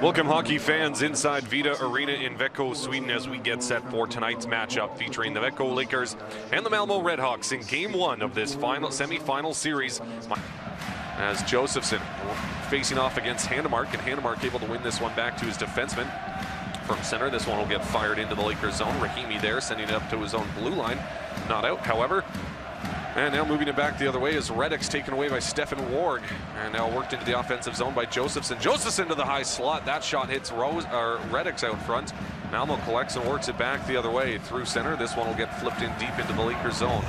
Welcome hockey fans inside Vida Arena in Växjö, Sweden, as we get set for tonight's matchup featuring the Växjö Lakers and the Malmö Redhawks in Game 1 of this semi-final series. As Josephson facing off against Handemark, and Handemark able to win this one back to his defenseman from center. This one will get fired into the Lakers zone. Rahimi there, sending it up to his own blue line. Not out, however. And now moving it back the other way is Reddick's taken away by Stefan Warg. And now worked into the offensive zone by Josephson. Josephson to the high slot. That shot hits Reddick's out front. Malmö collects and works it back the other way through center. This one will get flipped in deep into the Lakers zone.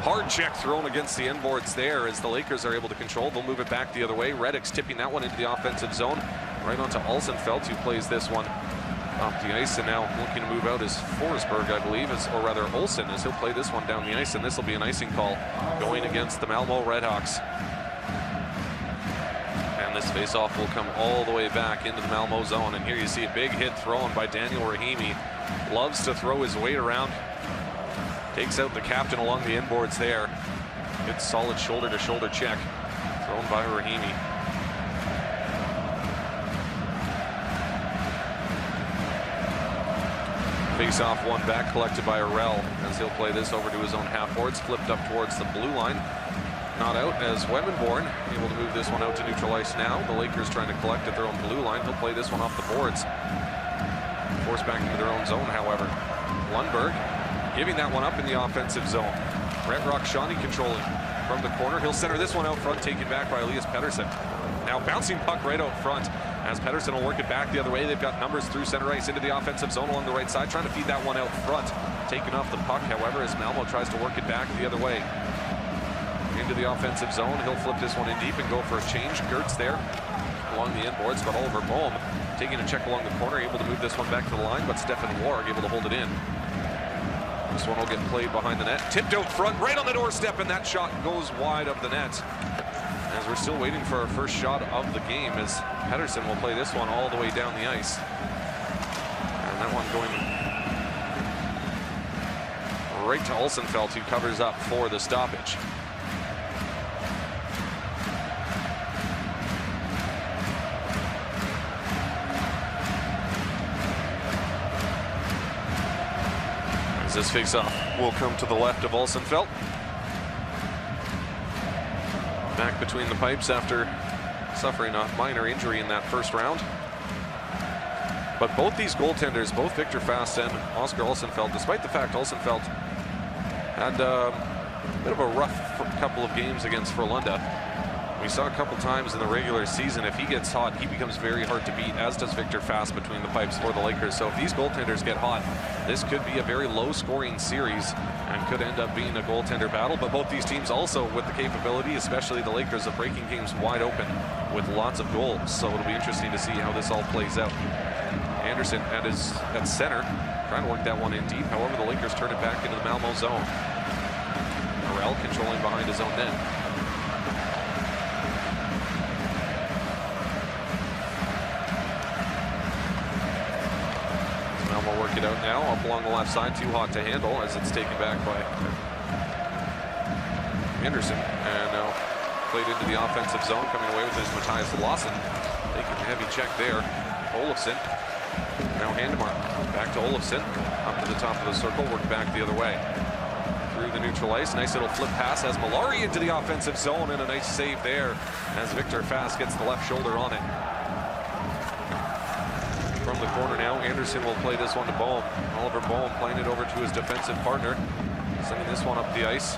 Hard check thrown against the end boards there as the Lakers are able to control. They'll move it back the other way. Reddick's tipping that one into the offensive zone. Right onto Olsenfeld, who plays this one off the ice, and now looking to move out is Forsberg, I believe, or rather Olsen, as he'll play this one down the ice, and this will be an icing call going against the Malmö Redhawks. And this face-off will come all the way back into the Malmö zone, and here you see a big hit thrown by Daniel Rahimi. Loves to throw his weight around. Takes out the captain along the inboards there. Good solid shoulder-to-shoulder check thrown by Rahimi. Face-off one back collected by Arell as he'll play this over to his own half-boards, flipped up towards the blue line. Not out as Wemenborn able to move this one out to neutral ice now. The Lakers trying to collect at their own blue line. He'll play this one off the boards. Forced back into their own zone, however. Lundberg giving that one up in the offensive zone. Brett Rockshani controlling from the corner. He'll center this one out front, taken back by Elias Pettersson. Now bouncing puck right out front as Pettersson will work it back the other way. They've got numbers through center ice into the offensive zone along the right side, trying to feed that one out front. Taking off the puck, however, as Malmö tries to work it back the other way. Into the offensive zone, he'll flip this one in deep and go for a change. Gertz there along the inboards, but Oliver Bohm taking a check along the corner, able to move this one back to the line, but Stefan Warg able to hold it in. This one will get played behind the net. Tipped out front, right on the doorstep, and that shot goes wide of the net. As we're still waiting for our first shot of the game, as Pettersson will play this one all the way down the ice. And that one going right to Olsenfeld, who covers up for the stoppage. As this face-off will come to the left of Olsenfeld. Back between the pipes after suffering a minor injury in that first round. But both these goaltenders, both Victor Fast and Oscar Olsenfeld, despite the fact Olsenfeld had a bit of a rough couple of games against Frölunda. We saw a couple times in the regular season, if he gets hot, he becomes very hard to beat, as does Victor Fast between the pipes for the Lakers. So if these goaltenders get hot, this could be a very low-scoring series and could end up being a goaltender battle. But both these teams also with the capability, especially the Lakers, of breaking games wide open with lots of goals. So it'll be interesting to see how this all plays out. Anderson at center, trying to work that one in deep. However, the Lakers turn it back into the Malmö zone. Arell controlling behind his own net. Malmö work it out now, up along the left side, too hot to handle as it's taken back by Anderson. And now played into the offensive zone, coming away with his Matthias Lawson. Taking a heavy check there. Olofsson. Now Handemark. Back to Olofsson. Up to the top of the circle, work back the other way. Through the neutral ice. Nice little flip pass as Malari into the offensive zone, and a nice save there as Victor Fast gets the left shoulder on it. From the corner now, Anderson will play this one to Bohm. Oliver Bohm playing it over to his defensive partner. Sending this one up the ice.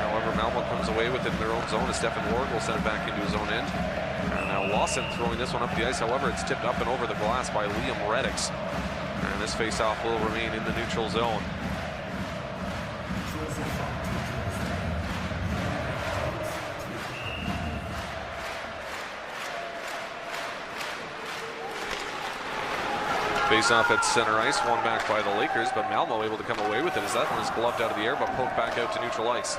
However, Malmö comes away with it in their own zone as Stefan Warg will send it back into his own end. And now Lawson throwing this one up the ice. However, it's tipped up and over the glass by Liam Reddick's. And this face-off will remain in the neutral zone. Face-off at center ice, won back by the Lakers, but Malmö able to come away with it as that one is gloved out of the air, but poked back out to neutral ice.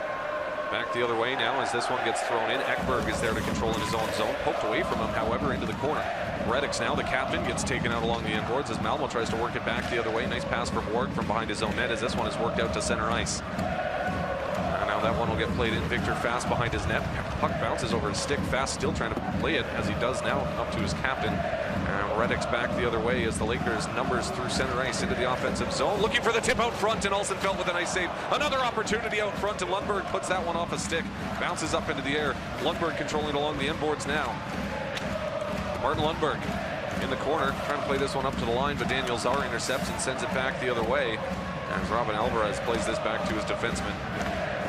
Back the other way now as this one gets thrown in. Ekberg is there to control in his own zone. Poked away from him, however, into the corner. Reddick's now, the captain, gets taken out along the inboards as Malmö tries to work it back the other way. Nice pass from Warg from behind his own net as this one is worked out to center ice. And now Now that one will get played in. Victor Fast behind his net. Puck bounces over his stick. Fast still trying to play it as he does now up to his captain. Reddick's back the other way as the Lakers numbers through center ice into the offensive zone. Looking for the tip out front, and Olsenfeld with a nice save. Another opportunity out front, and Lundberg puts that one off a stick. Bounces up into the air. Lundberg controlling along the inboards now. Martin Lundberg in the corner, trying to play this one up to the line, but Daniel Czar intercepts and sends it back the other way. As Robin Alvarez plays this back to his defenseman.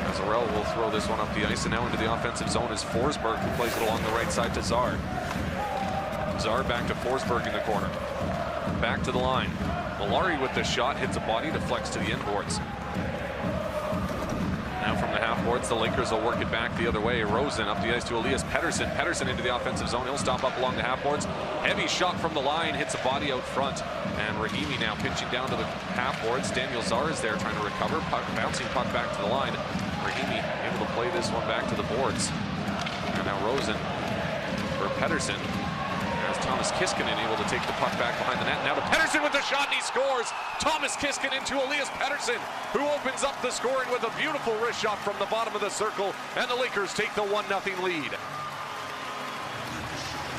As Arell will throw this one up the ice, and now into the offensive zone is Forsberg, who plays it along the right side to Czar. Czar back to Forsberg in the corner. Back to the line. Malari with the shot, hits a body, deflects to the inboards. Now from the half boards, the Lakers will work it back the other way. Rosen up the ice to Elias Pettersson. Pettersson into the offensive zone. He'll stop up along the half boards. Heavy shot from the line, hits a body out front. And Rahimi now pinching down to the half boards. Daniel Czar is there trying to recover. Bouncing puck back to the line. Rahimi able to play this one back to the boards. And now Rosen for Pettersson. As Thomas Kiskinen able to take the puck back behind the net. Now to Pettersson with the shot, and he scores. Thomas Kiskinen to Elias Pettersson, who opens up the scoring with a beautiful wrist shot from the bottom of the circle, and the Lakers take the 1-0 lead.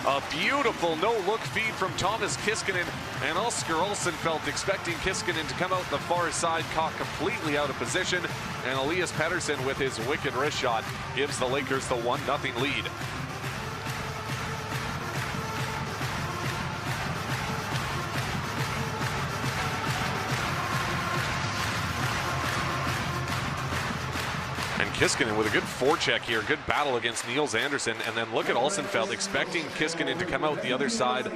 A beautiful no-look feed from Thomas Kiskinen, and Oskar Olsenfeld expecting Kiskinen to come out the far side, caught completely out of position, and Elias Pettersson with his wicked wrist shot gives the Lakers the 1-0 lead. And Kiskinen with a good forecheck here, good battle against Niels Andersson, and then look at Olsenfeld expecting Kiskinen to come out the other side,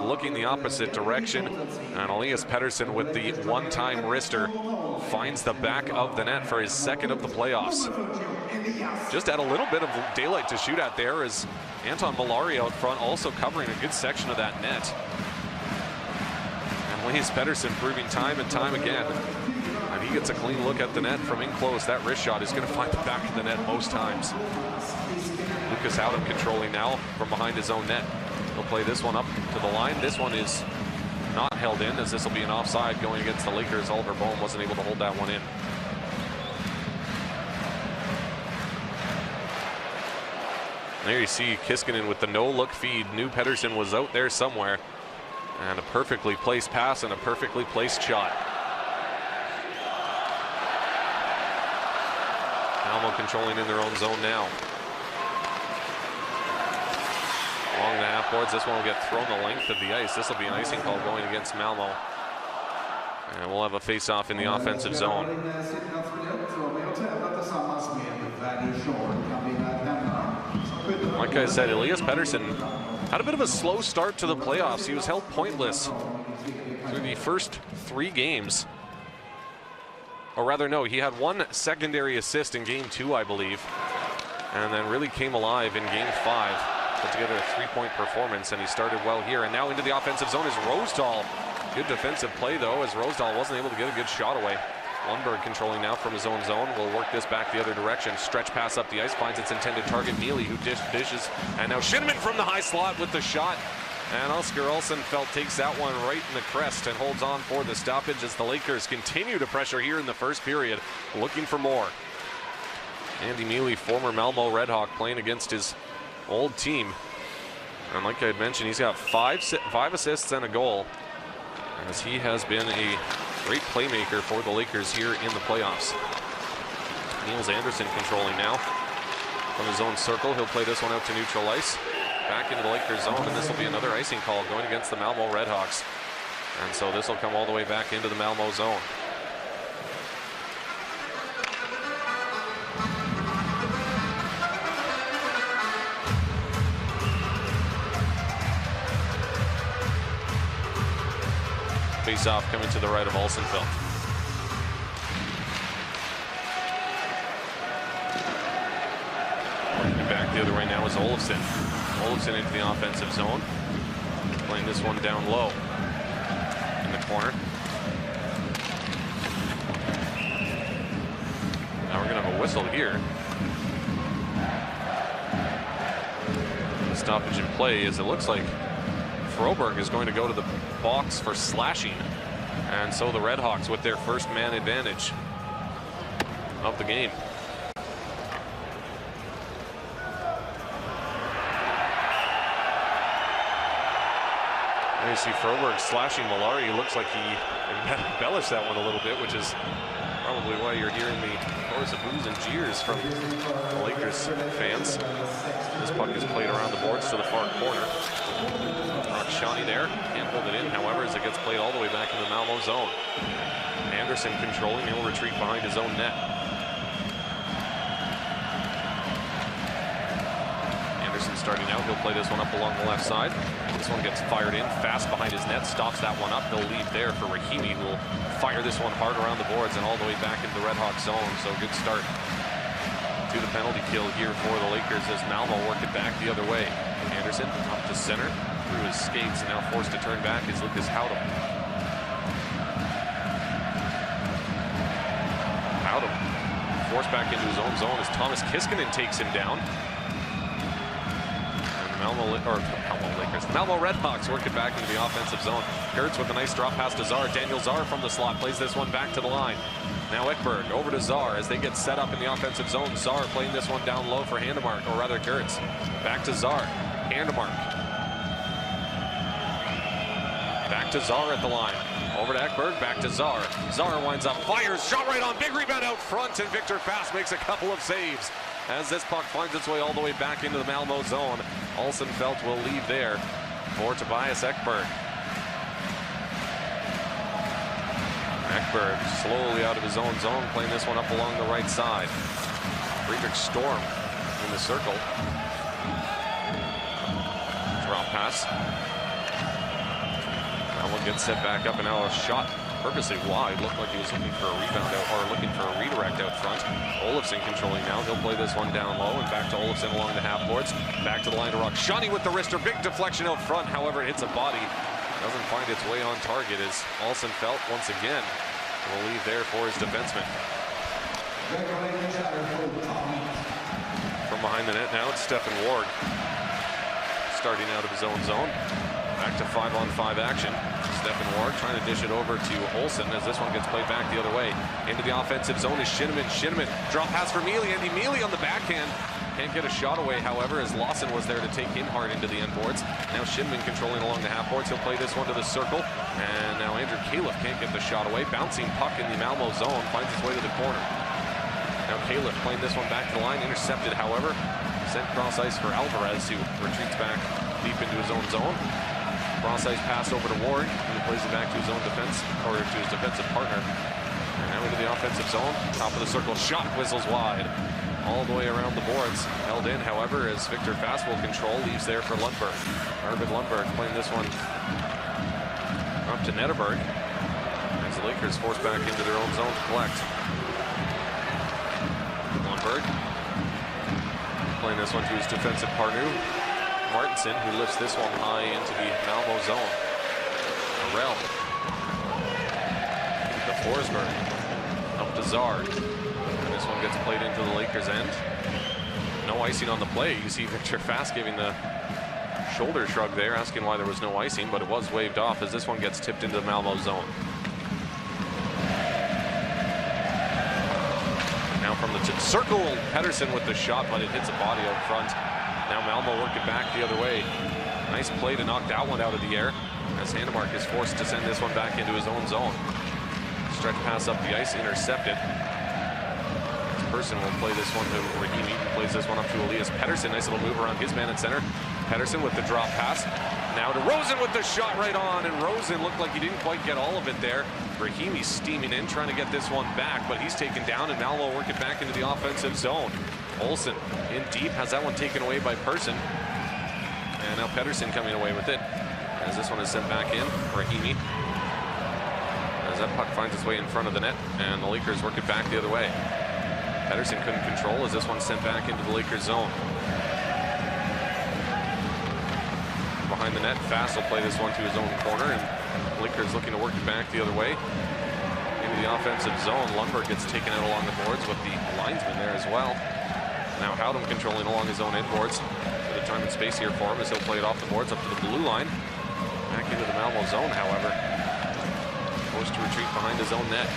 looking the opposite direction, and Elias Pettersson with the one-time wrister finds the back of the net for his second of the playoffs. Just had a little bit of daylight to shoot at there as Anton Malari out front also covering a good section of that net. And Elias Pettersson proving time and time again, and he gets a clean look at the net from in close. That wrist shot is going to find the back of the net most times. Lucas Howden controlling now from behind his own net. He'll play this one up to the line. This one is not held in, as this will be an offside going against the Lakers. Oliver Bohm wasn't able to hold that one in. There you see Kiskinen with the no-look feed. Knew Pettersson was out there somewhere. And a perfectly placed pass and a perfectly placed shot. Malmö controlling in their own zone now. Along the half boards, this one will get thrown the length of the ice. This will be an icing call going against Malmö. And we'll have a face-off in the offensive zone. Like I said, Elias Pettersson had a bit of a slow start to the playoffs. He was held pointless through the first 3 games. Or rather, no, he had 1 secondary assist in game 2, I believe. And then really came alive in game 5. Put together a 3-point performance, and he started well here. And now into the offensive zone is Rosedal. Good defensive play, though, as Rosedal wasn't able to get a good shot away. Lundberg controlling now from his own zone. Will work this back the other direction. Stretch pass up the ice, finds its intended target, Neely, who dishes. And now Shinniman from the high slot with the shot. And Oskar Olsenfeld takes that one right in the crest and holds on for the stoppage as the Lakers continue to pressure here in the first period, looking for more. Andy Mealy, former Malmö Redhawk, playing against his old team. And like I had mentioned, he's got 5 assists and a goal, as he has been a great playmaker for the Lakers here in the playoffs. Niels Andersson controlling now from his own circle. He'll play this one out to neutral ice. Back into the Lakers zone, and this will be another icing call going against the Malmö Redhawks. And so this will come all the way back into the Malmö zone. Face-off coming to the right of Olsenfeld. Back the other way now is Olofsson. Olofsson into the offensive zone. Playing this one down low in the corner. Now we're going to have a whistle here. The stoppage in play is it looks like Froberg is going to go to the box for slashing. And so the Redhawks with their first man advantage of the game. You see Froberg slashing Malari. He looks like he embellished that one a little bit, which is probably why you're hearing the chorus of boos and jeers from the Lakers fans. This puck is played around the boards to the far corner. Shani there, can't hold it in, however, as it gets played all the way back into the Malmö zone. Anderson controlling, he'll retreat behind his own net. Anderson starting out, he'll play this one up along the left side. This one gets fired in, fast behind his net, stops that one up. He'll leave there for Rahimi, who will fire this one hard around the boards and all the way back into the Red Hawk zone. So good start to the penalty kill here for the Lakers as Malmö work it back the other way. Anderson up to center. Through his skates and now forced to turn back is Lucas Howdam. Howdam forced back into his own zone as Thomas Kiskinen takes him down. And the Malmö Red Hawks work it back into the offensive zone. Gertz with a nice drop pass to Czar. Daniel Czar from the slot plays this one back to the line. Now Ekberg over to Czar as they get set up in the offensive zone. Czar playing this one down low for Handemark, or rather Gertz. Back to Czar. Handemark. Back to Czar at the line. Over to Ekberg, back to Czar. Czar winds up, fires, shot right on, big rebound out front, and Victor Fast makes a couple of saves. As this puck finds its way all the way back into the Malmö zone, Olsenfelt will leave there for Tobias Ekberg. Ekberg slowly out of his own zone, playing this one up along the right side. Friedrich Storm in the circle. Drop pass. That one gets set back up, and now a shot purposely wide. Looked like he was looking for a rebound out, or looking for a redirect out front. Olofsson controlling now. He'll play this one down low and back to Olofsson along the half boards. Back to the line to Rock. Shani with the wrister. Big deflection out front. However, it hits a body. Doesn't find its way on target as Olsenfelt once again will leave there for his defenseman. From behind the net now, it's Stefan Ward starting out of his own zone. Back to 5-on-5 action. Stefan Ward trying to dish it over to Olsen as this one gets played back the other way. Into the offensive zone is Shinniman. Shinniman, drop pass for Mealy. Andy Mealy on the backhand. Can't get a shot away, however, as Lawson was there to take him hard into the end boards. Now Shinniman controlling along the half boards. He'll play this one to the circle. And now Andrew Califf can't get the shot away. Bouncing puck in the Malmö zone. Finds its way to the corner. Now Califf playing this one back to the line. Intercepted, however. Sent cross ice for Alvarez, who retreats back deep into his own zone. Cross ice pass over to Ward, and he plays it back to his own defense, or to his defensive partner. And now into the offensive zone. Top of the circle, shot whistles wide. All the way around the boards. Held in, however, as Victor Fast will control, leaves there for Lundberg. Arvid Lundberg playing this one up to Netterberg. As the Lakers force back into their own zone to collect. Lundberg playing this one to his defensive partner, Martinson, who lifts this one high into the Malmö zone. Arell to Forsberg, up to Czar. And this one gets played into the Lakers' end. No icing on the play. You see Victor Fast giving the shoulder shrug there, asking why there was no icing, but it was waved off as this one gets tipped into the Malmö zone. Now from the circle, Pettersson with the shot, but it hits a body out front. Now Malmö work it back the other way. Nice play to knock that one out of the air as Handemark is forced to send this one back into his own zone. Stretch pass up the ice, intercepted. Person will play this one to Rahimi, who plays this one up to Elias Pettersson. Nice little move around his man at center. Pettersson with the drop pass. Now to Rosen with the shot right on, and Rosen looked like he didn't quite get all of it there. Rahimi steaming in, trying to get this one back, but he's taken down, and Malmö work it back into the offensive zone. Olsen in deep, has that one taken away by Persson. And now Pettersson coming away with it, as this one is sent back in. Rahimi, as that puck finds its way in front of the net, and the Lakers work it back the other way. Pettersson couldn't control as this one's sent back into the Lakers zone. Behind the net, Fast will play this one to his own corner, and Lakers looking to work it back the other way. Into the offensive zone, Lundberg gets taken out along the boards with the linesman there as well. Now Howdam controlling along his own end boards. Bit of time and space here for him as he'll play it off the boards up to the blue line. Back into the Malmö zone, however. Forced to retreat behind his own net.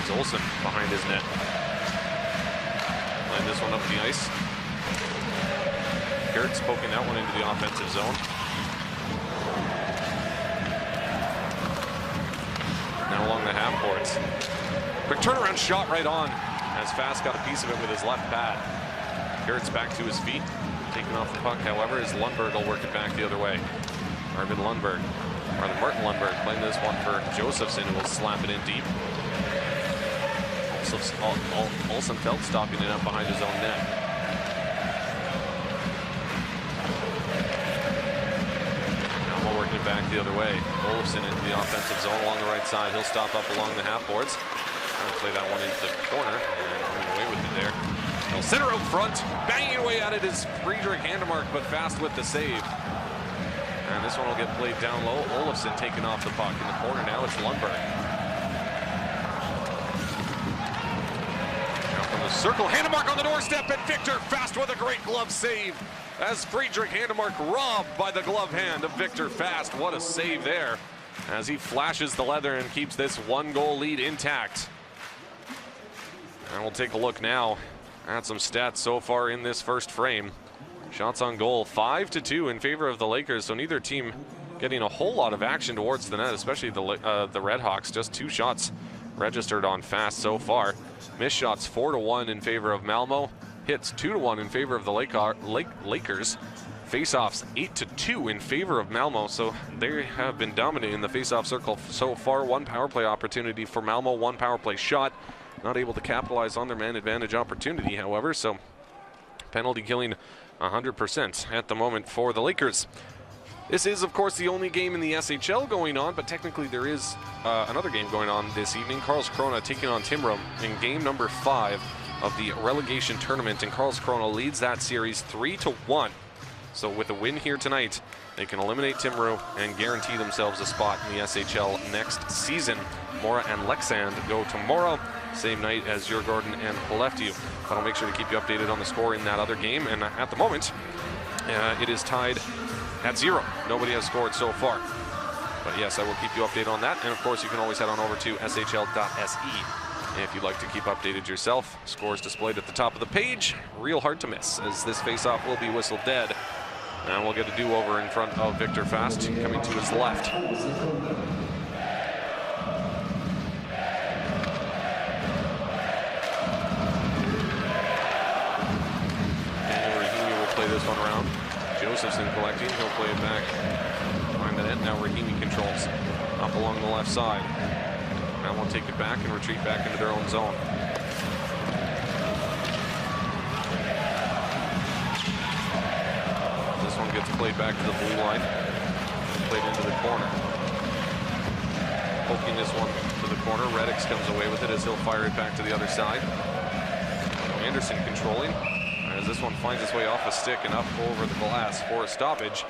As Olsen behind his net. Line this one up the ice. Gertz poking that one into the offensive zone. Now along the half boards. Quick turnaround shot right on. As Fast got a piece of it with his left pad. Gertz back to his feet. Taking off the puck, however, as Lundberg will work it back the other way. Martin Lundberg playing this one for Josephson, who will slap it in deep. Olsenfeld stopping it up behind his own net. Now we're working it back the other way. Olofsson into the offensive zone along the right side. He'll stop up along the half boards. Trying to play that one into the corner and running away with it there. He'll center out front, banging away at it is Friedrich Handemark, but Fast with the save. And this one will get played down low. Olofsson taking off the puck in the corner. Now it's Lundberg. Now from the circle, Handemark on the doorstep, and Victor Fast with a great glove save. As Friedrich Handemark robbed by the glove hand of Victor Fast. What a save there, as he flashes the leather and keeps this 1-goal lead intact. And we'll take a look now at some stats so far in this first frame. Shots on goal, 5-2 in favor of the Lakers, so neither team getting a whole lot of action towards the net, especially the Redhawks. Just 2 shots registered on Fast so far. Missed shots 4-1 in favor of Malmö. Hits 2-1 in favor of the Lakers. Faceoffs 8-2 in favor of Malmö, so they have been dominating the faceoff circle so far. 1 power play opportunity for Malmö, 1 power play shot. Not able to capitalize on their man advantage opportunity, however, so penalty killing 100% at the moment for the Lakers. This is, of course, the only game in the SHL going on, but technically there is another game going on this evening. Karlskrona taking on Timrå in game number 5 of the relegation tournament, and Karlskrona leads that series 3-1. So with a win here tonight, they can eliminate Timrå and guarantee themselves a spot in the SHL next season. Mora and Leksand go tomorrow, same night as Djurgården and Skellefteå. But I'll make sure to keep you updated on the score in that other game. And at the moment, it is tied at 0. Nobody has scored so far. But yes, I will keep you updated on that. And of course, you can always head on over to shl.se if you'd like to keep updated yourself. Scores displayed at the top of the page. Real hard to miss, as this face-off will be whistled dead. And we'll get a do-over in front of Victor Fast, coming to his left. This one around. Josephson collecting. He'll play it back behind the net. Now Rahimi controls up along the left side. Now we'll take it back and retreat back into their own zone. This one gets played back to the blue line. Played into the corner. Poking this one to the corner. Reddix comes away with it as he'll fire it back to the other side. Anderson controlling. As this one finds its way off a stick and up over the glass for a stoppage.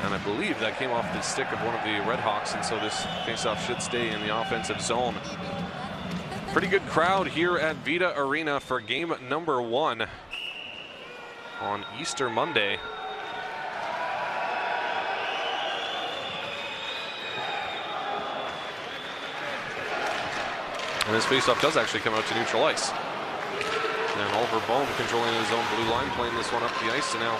And I believe that came off the stick of one of the Redhawks, and so this faceoff should stay in the offensive zone. Pretty good crowd here at Vita Arena for game number 1 on Easter Monday. And this faceoff does actually come out to neutral ice. And Oliver Bohm controlling his own blue line, playing this one up the ice, and now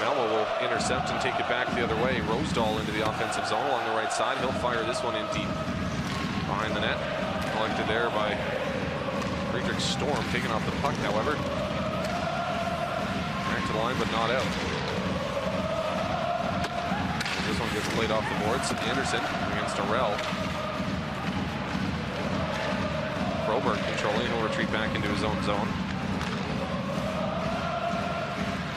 Malmö will intercept and take it back the other way. Rosedal into the offensive zone along the right side. He'll fire this one in deep behind the net. Collected there by Friedrich Storm, taking off the puck, however. Back to the line, but not out. This one gets played off the boards. Anderson against Arell. Broberg controlling. He'll retreat back into his own zone.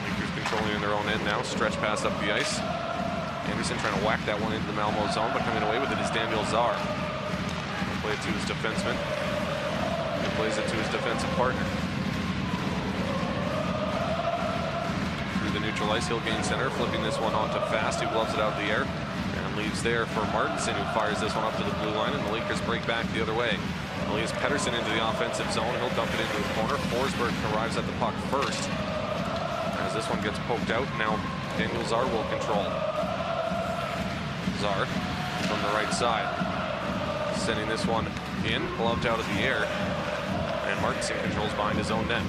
Lakers controlling in their own end now. Stretch pass up the ice. Anderson trying to whack that one into the Malmö zone, but coming away with it is Daniel Czar. He'll play it to his defenseman. He plays it to his defensive partner. Through the neutral ice, he'll gain center, flipping this one onto Fast, who gloves it out of the air. And leaves there for Martinson, who fires this one up to the blue line, and the Lakers break back the other way. Elias Pettersson into the offensive zone. He'll dump it into the corner. Forsberg arrives at the puck first. As this one gets poked out, now Daniel Czar will control. Czar from the right side. Sending this one in, gloved out of the air. And Martinson controls behind his own net.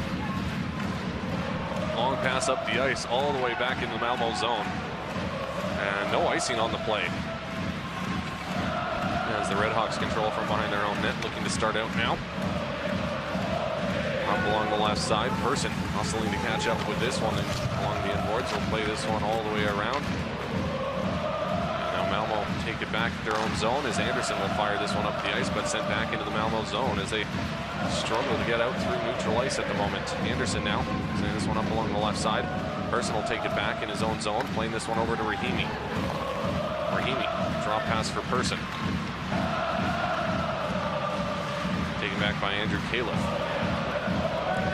Long pass up the ice all the way back into the Malmö zone. And no icing on the play. As the Redhawks control from behind their own net, looking to start out now. Up along the left side, Person hustling to catch up with this one and along the inboards. Will play this one all the way around. Malmö take it back to their own zone as Anderson will fire this one up the ice, but sent back into the Malmö zone as they struggle to get out through neutral ice at the moment. Anderson now sending this one up along the left side. Person will take it back in his own zone, playing this one over to Rahimi. Rahimi, drop pass for Person. Taken back by Andrew Califf.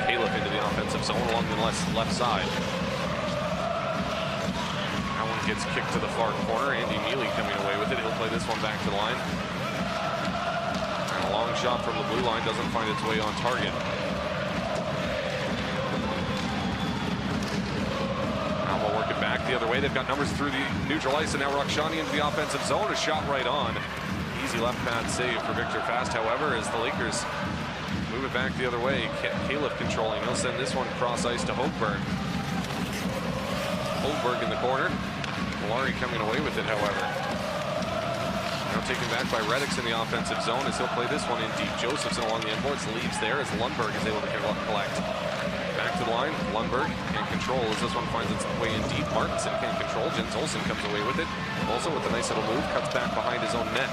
Califf into the offensive zone along the left side. Gets kicked to the far corner. Andy Neely coming away with it. He'll play this one back to the line. And a long shot from the blue line doesn't find its way on target. Now we'll work it back the other way. They've got numbers through the neutral ice, and now Rakshani into the offensive zone. A shot right on. Easy left pad save for Victor Fast, however, as the Lakers move it back the other way. Califf controlling. He'll send this one cross ice to Hochberg. Hochberg in the corner. Laurie coming away with it, however. Now taken back by Reddix in the offensive zone as he'll play this one in deep. Josephson along the inboards leaves there as Lundberg is able to collect. Back to the line. Lundberg can't control as this one finds its way in deep. Martinson can't control. Jens Olsen comes away with it. Olsen with a nice little move, cuts back behind his own net.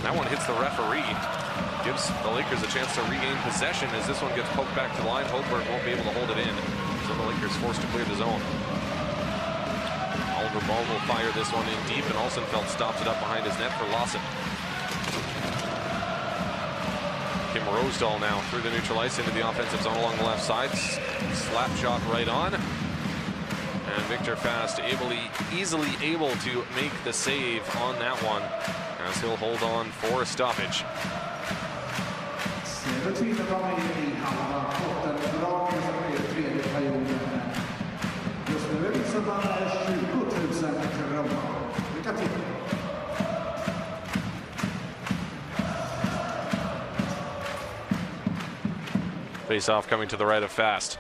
That one hits the referee. Gives the Lakers a chance to regain possession as this one gets poked back to the line. Hochberg won't be able to hold it in. So the Lakers forced to clear the zone. Oliver Ball will fire this one in deep, and Olsenfeld stops it up behind his net for Lawson. Kim Rosedal now through the neutral ice into the offensive zone along the left side. Slap shot right on. And Victor Fast easily able to make the save on that one as he'll hold on for a stoppage. Face-off coming to the right of Fast.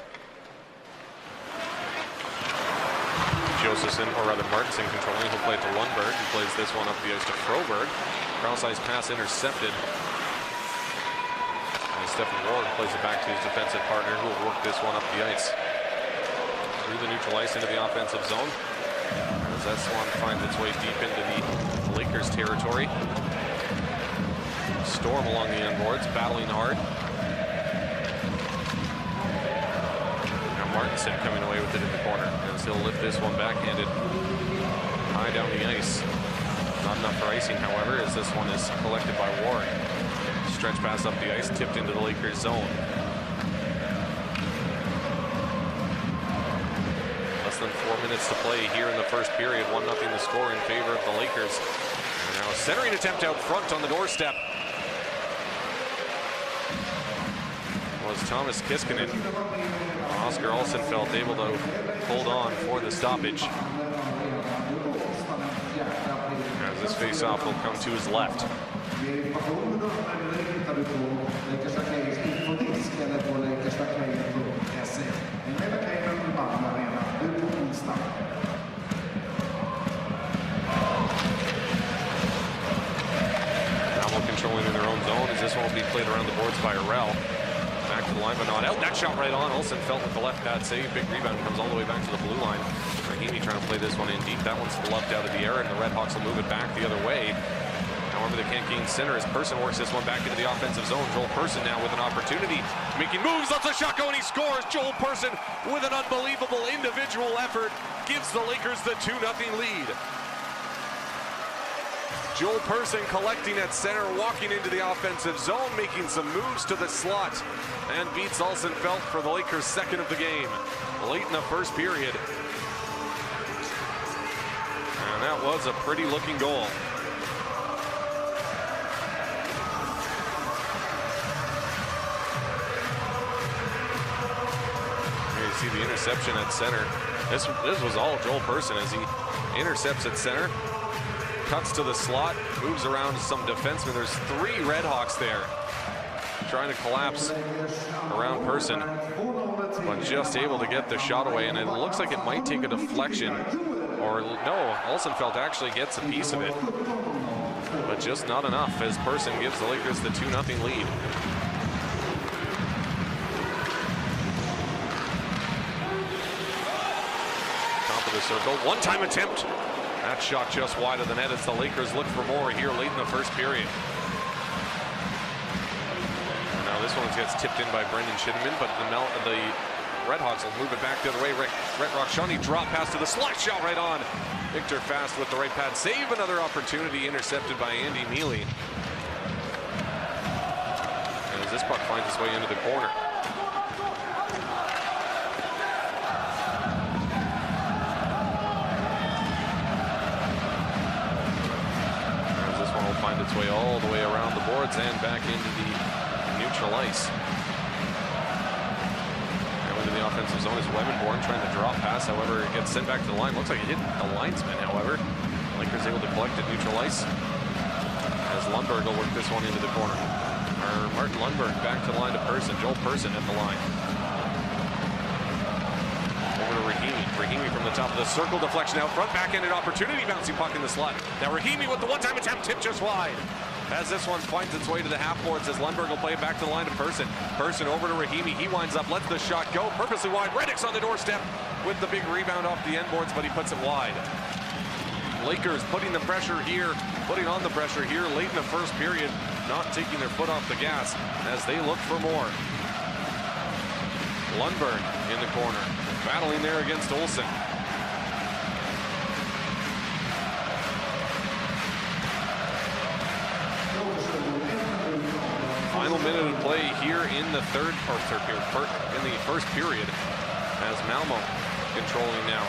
Josephson, or rather Martinson controlling. He'll play it to Lundberg. He plays this one up the ice to Froberg. Cross-ice pass intercepted. And Stephen Ward plays it back to his defensive partner, who will work this one up the ice. Through the neutral ice into the offensive zone. As that one finds its way deep into the Lakers territory. Storm along the inboards, battling hard. Martinson coming away with it in the corner as he'll lift this one backhanded high down the ice. Not enough for icing, however, as this one is collected by Warren. Stretch pass up the ice, tipped into the Lakers zone. Less than 4 minutes to play here in the first period. 1-0 the score in favor of the Lakers. And now a centering attempt out front on the doorstep was Thomas Kiskinen. Oscar Olsenfeld able to hold on for the stoppage. As this face-off will come to his left. Malmö controlling in their own zone as this one will be played around the boards by Arell. Back to the line, but not out. That shot right on. Olsenfeld with the left pad save. Big rebound comes all the way back to the blue line. Rahimi trying to play this one in deep. That one's gloved out of the air, and the Redhawks will move it back the other way. However, they can't gain center as Person works this one back into the offensive zone. Joel Person now with an opportunity, making moves. Lets a shot go, and he scores. Joel Person with an unbelievable individual effort gives the Lakers the 2-0 lead. Joel Person collecting at center, walking into the offensive zone, making some moves to the slot, and beats Olsenfeld for the Lakers' second of the game, late in the first period. And that was a pretty looking goal. Here you see the interception at center. This was all Joel Person as he intercepts at center. cuts to the slot, moves around some defensemen. There's 3 Redhawks there trying to collapse around Person, but just able to get the shot away, and it looks like it might take a deflection, or no, Olsenfeld actually gets a piece of it, but just not enough as Person gives the Lakers the 2-0 lead. Top of the circle, one-time attempt. That shot just wide of the net as the Lakers look for more here late in the first period. Now this one gets tipped in by Brendan Shinneman, but the Redhawks will move it back the other way. Rhett Rockshani drop pass to the slot shot right on. Victor Fast with the right pad. Save another opportunity intercepted by Andy Mealy. And as this puck finds its way into the corner. As this one will find its way all the way around the boards and back into the neutral ice. Into the offensive zone is Wemenborn trying to drop pass, however it gets sent back to the line. Looks like it hit the linesman, however. Lakers able to collect it neutral ice as Lundberg will work this one into the corner. Martin Lundberg back to the line to Person. Joel Person at the line. Over to Rahimi. Rahimi from the top of the circle, deflection out front, backhanded opportunity, bouncing puck in the slot. Now Rahimi with the one-time attempt, tip just wide. As this one finds its way to the half boards as Lundberg will play it back to the line to Person. Person over to Rahimi. He winds up, lets the shot go purposely wide. Reddick's on the doorstep with the big rebound off the end boards, but he puts it wide. Lakers putting the pressure here, putting on the pressure here late in the first period, not taking their foot off the gas as they look for more. Lundberg in the corner, battling there against Olsen. Final minute of play here in the in the first period as Malmö controlling now.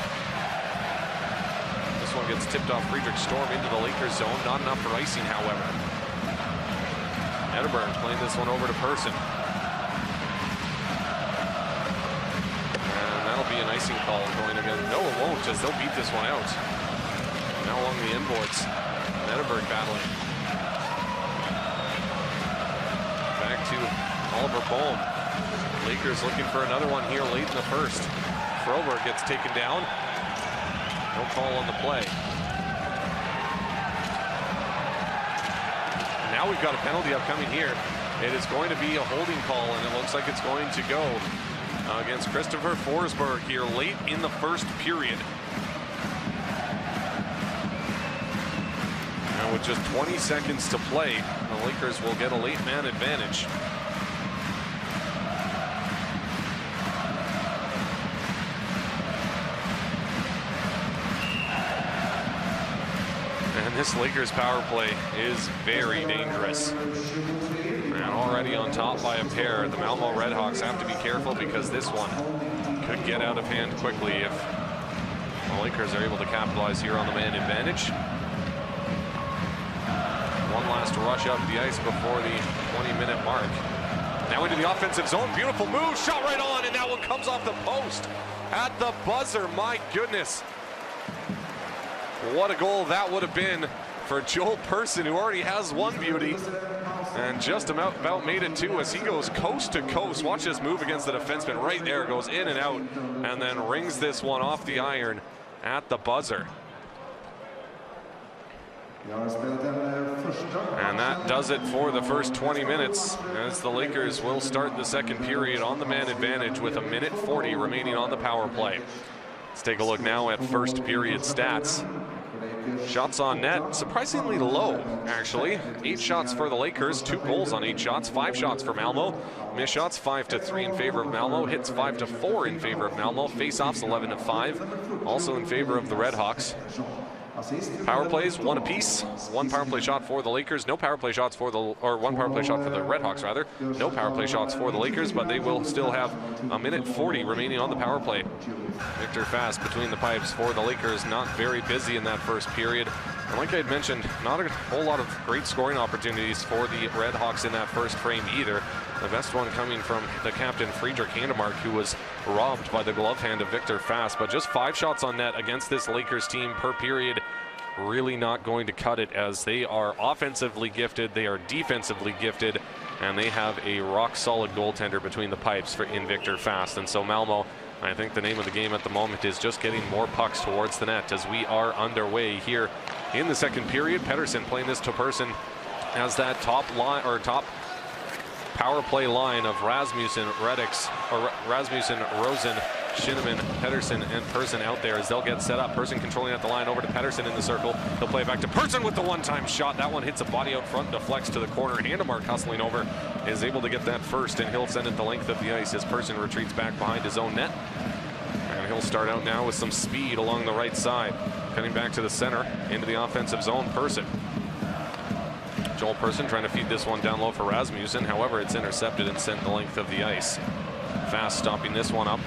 This one gets tipped off Friedrich Storm into the Lakers zone. Not enough for icing, however. Edinburgh playing this one over to Person. And that'll be an icing call going again. No, it won't, as they'll beat this one out. Now along the end boards. Edinburgh battling. Back to Oliver Bohm. Lakers looking for another one here late in the first. Froberg gets taken down. No call on the play. Now we've got a penalty upcoming here. It is going to be a holding call, and it looks like it's going to go against Christopher Forsberg here late in the first period. And with just 20 seconds to play, the Lakers will get a late man advantage. And this Lakers power play is very dangerous. And already on top by a pair, the Malmö Redhawks have to be careful because this one could get out of hand quickly if the Lakers are able to capitalize here on the man advantage. One last rush up the ice before the 20-minute mark. Now into the offensive zone. Beautiful move. Shot right on, and that one comes off the post at the buzzer. My goodness. What a goal that would have been for Joel Person, who already has one beauty. And just about made it two as he goes coast to coast. Watch this move against the defenseman right there. Goes in and out, and then rings this one off the iron at the buzzer. And that does it for the first 20 minutes as the Lakers will start the second period on the man advantage with 1:40 remaining on the power play. Let's take a look now at first period stats. Shots on net, surprisingly low, actually. 8 shots for the Lakers, 2 goals on 8 shots, 5 shots for Malmö. Missed shots 5-3 in favor of Malmö, hits 5-4 in favor of Malmö, face-offs 11-5, also in favor of the Redhawks. Power plays, 1 apiece. 1 power play shot for the Lakers. No power play shots for the, or 1 power play shot for the Redhawks rather. No power play shots for the Lakers, but they will still have 1:40 remaining on the power play. Victor Fast between the pipes for the Lakers, not very busy in that first period. And like I had mentioned, not a whole lot of great scoring opportunities for the Redhawks in that first frame either. The best one coming from the captain, Friedrich Handemark, who was robbed by the glove hand of Victor Fast. But just 5 shots on net against this Lakers team per period really not going to cut it, as they are offensively gifted, they are defensively gifted, and they have a rock-solid goaltender between the pipes in Victor Fast. And so Malmö, I think the name of the game at the moment is just getting more pucks towards the net as we are underway here in the second period. Pettersson playing this to Persson as that top line, or top power play line of Rasmussen, Rosen, Shinneman, Pettersson, and Persson out there as they'll get set up. Persson controlling at the line over to Pettersson in the circle. He'll play back to Persson with the one-time shot. That one hits a body out front, deflects to the corner. Handemark hustling over is able to get that first, and he'll send it the length of the ice as Persson retreats back behind his own net. And he'll start out now with some speed along the right side. Cutting back to the center into the offensive zone, Persson. Joel Persson trying to feed this one down low for Rasmussen. However, it's intercepted and sent the length of the ice. Fast stopping this one up.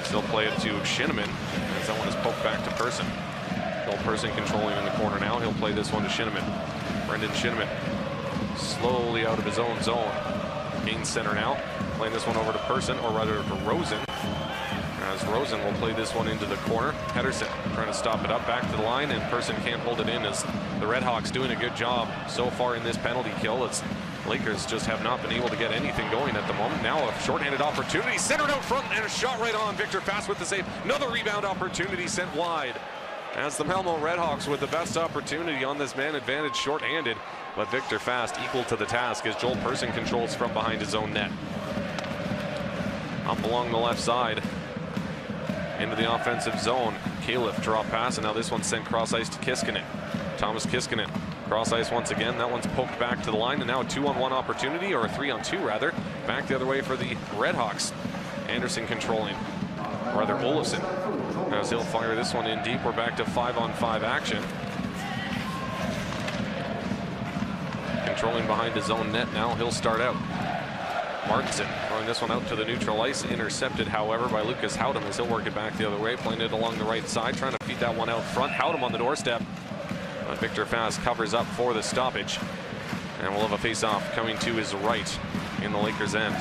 Still play it to Shinneman as that one is poked back to Persson. Joel Persson controlling in the corner now. He'll play this one to Shinneman. Brendan Shinneman slowly out of his own zone. Gains center now. Playing this one over to Persson, or rather to Rosen. As Rosen will play this one into the corner. Pettersson trying to stop it up back to the line, and Persson can't hold it in as the Redhawks doing a good job so far in this penalty kill. It's Lakers just have not been able to get anything going at the moment. Now a shorthanded opportunity, centered out front, and a shot right on. Victor Fast with the save. Another rebound opportunity sent wide. As the Malmö Redhawks with the best opportunity on this man advantage shorthanded, but Victor Fast equal to the task as Joel Persson controls from behind his own net. Up along the left side into the offensive zone. Califf drop pass, and now this one's sent cross ice to Kiskinen. Thomas Kiskinen cross ice once again. That one's poked back to the line, and now a 2-on-1 opportunity, or a 3-on-2 rather. Back the other way for the Redhawks. Anderson controlling, rather Olofsson, as he'll fire this one in deep. We're back to 5-on-5 action. Controlling behind his own net now. He'll start out. Martinson throwing this one out to the neutral ice, intercepted however by Lucas Howdem as he'll work it back the other way, playing it along the right side, trying to feed that one out front. Howdem on the doorstep, but Victor Fast covers up for the stoppage, and we'll have a face-off coming to his right in the Lakers' end.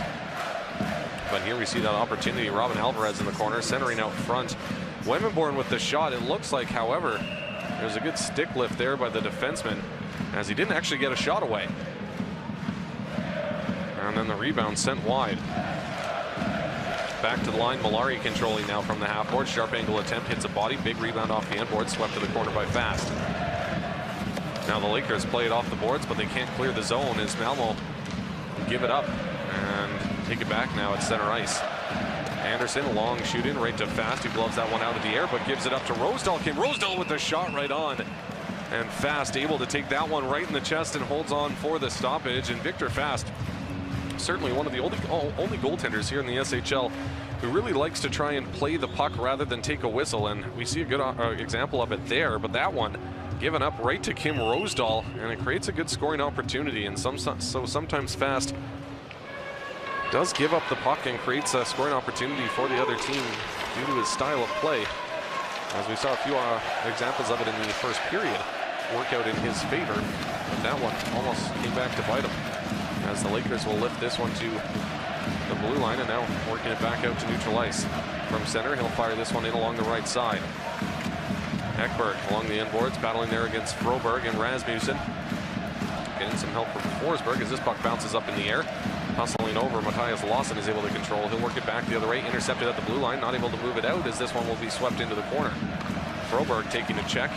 But here we see that opportunity. Robin Alvarez in the corner, centering out front. Wemenborn with the shot. It looks like, however, there's a good stick lift there by the defenseman, as he didn't actually get a shot away. And then the rebound sent wide. Back to the line, Malari controlling now from the half board. Sharp angle attempt, hits a body. Big rebound off the end board, swept to the corner by Fast. Now the Lakers play it off the boards, but they can't clear the zone as Malmö give it up and take it back now at center ice. Anderson, long shooting right to Fast, who gloves that one out of the air, but gives it up to Rosedal. Rosedal with the shot right on. And Fast able to take that one right in the chest and holds on for the stoppage. And Victor Fast, certainly one of the only goaltenders here in the SHL who really likes to try and play the puck rather than take a whistle, and we see a good example of it there. But that one given up right to Kim Rosedal, and it creates a good scoring opportunity. And so sometimes Fast does give up the puck and creates a scoring opportunity for the other team due to his style of play, as we saw a few examples of it in the first period work out in his favor. But that one almost came back to bite him, as the Lakers will lift this one to the blue line, and now working it back out to neutral ice. From center, he'll fire this one in along the right side. Ekberg along the end boards, battling there against Froberg and Rasmussen. Getting some help from Forsberg as this puck bounces up in the air. Hustling over, Matthias Lawson is able to control. He'll work it back the other way, intercepted at the blue line, not able to move it out as this one will be swept into the corner. Froberg taking a check,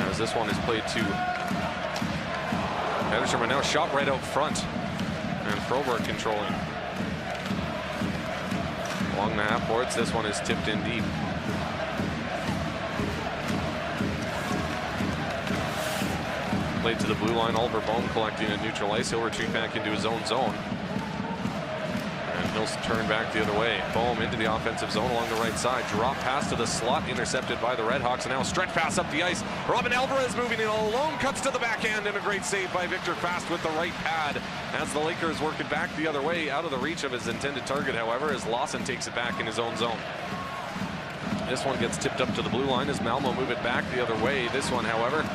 as this one is played to Pettersson, now shot right out front, and Froberg controlling. Along the half boards, this one is tipped in deep. Played to the blue line, Oliver Bohm collecting at neutral ice. He'll retreat back into his own zone, and he'll turn back the other way. Bohm into the offensive zone along the right side. Drop pass to the slot, intercepted by the Redhawks, and now stretch pass up the ice. Robin Alvarez moving in all alone, cuts to the backhand, and a great save by Victor Fast with the right pad as the Lakers work it back the other way, out of the reach of his intended target, however, as Lawson takes it back in his own zone. This one gets tipped up to the blue line as Malmö move it back the other way. This one, however,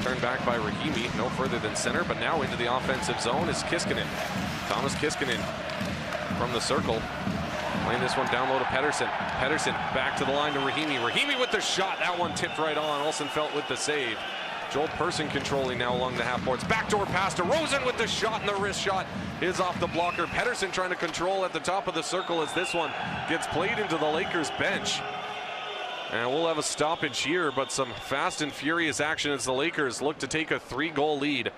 turned back by Rahimi, no further than center, but now into the offensive zone is Kiskinen. Thomas Kiskinen from the circle. Playing this one down low to Pedersen. Pedersen back to the line to Rahimi. Rahimi with the shot. That one tipped right on. Olsenfelt with the save. Joel Persson controlling now along the half boards. Backdoor pass to Rosen with the shot, and the wrist shot is off the blocker. Pedersen trying to control at the top of the circle as this one gets played into the Lakers bench. And we'll have a stoppage here, but some fast and furious action as the Lakers look to take a 3-goal lead.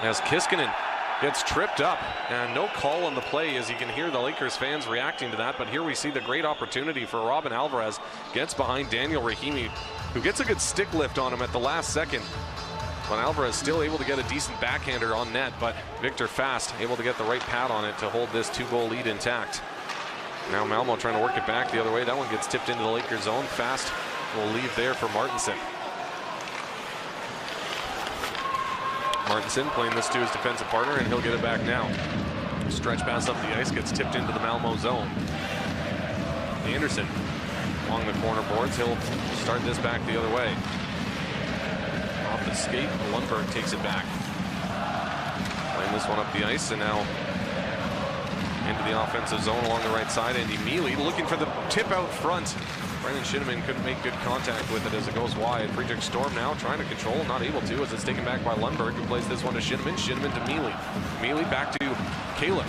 As Kiskinen gets tripped up, and no call on the play, as you can hear the Lakers fans reacting to that. But here we see the great opportunity for Robin Alvarez. Gets behind Daniel Rahimi, who gets a good stick lift on him at the last second. But Alvarez still able to get a decent backhander on net, but Victor Fast able to get the right pad on it to hold this 2-goal lead intact. Now Malmö trying to work it back the other way. That one gets tipped into the Lakers zone. Fast will leave there for Martinson. Martinson playing this to his defensive partner, and he'll get it back now. Stretch pass up the ice, gets tipped into the Malmö zone. Anderson along the corner boards. He'll start this back the other way. Off the skate, Lundberg takes it back. Playing this one up the ice, and now into the offensive zone along the right side. Andy Mealy looking for the tip out front. Brendan Shinneman couldn't make good contact with it as it goes wide. Friedrich Storm now trying to control, not able to, as it's taken back by Lundberg, who plays this one to Shinneman. Shinneman to Mealy. Mealy back to Califf.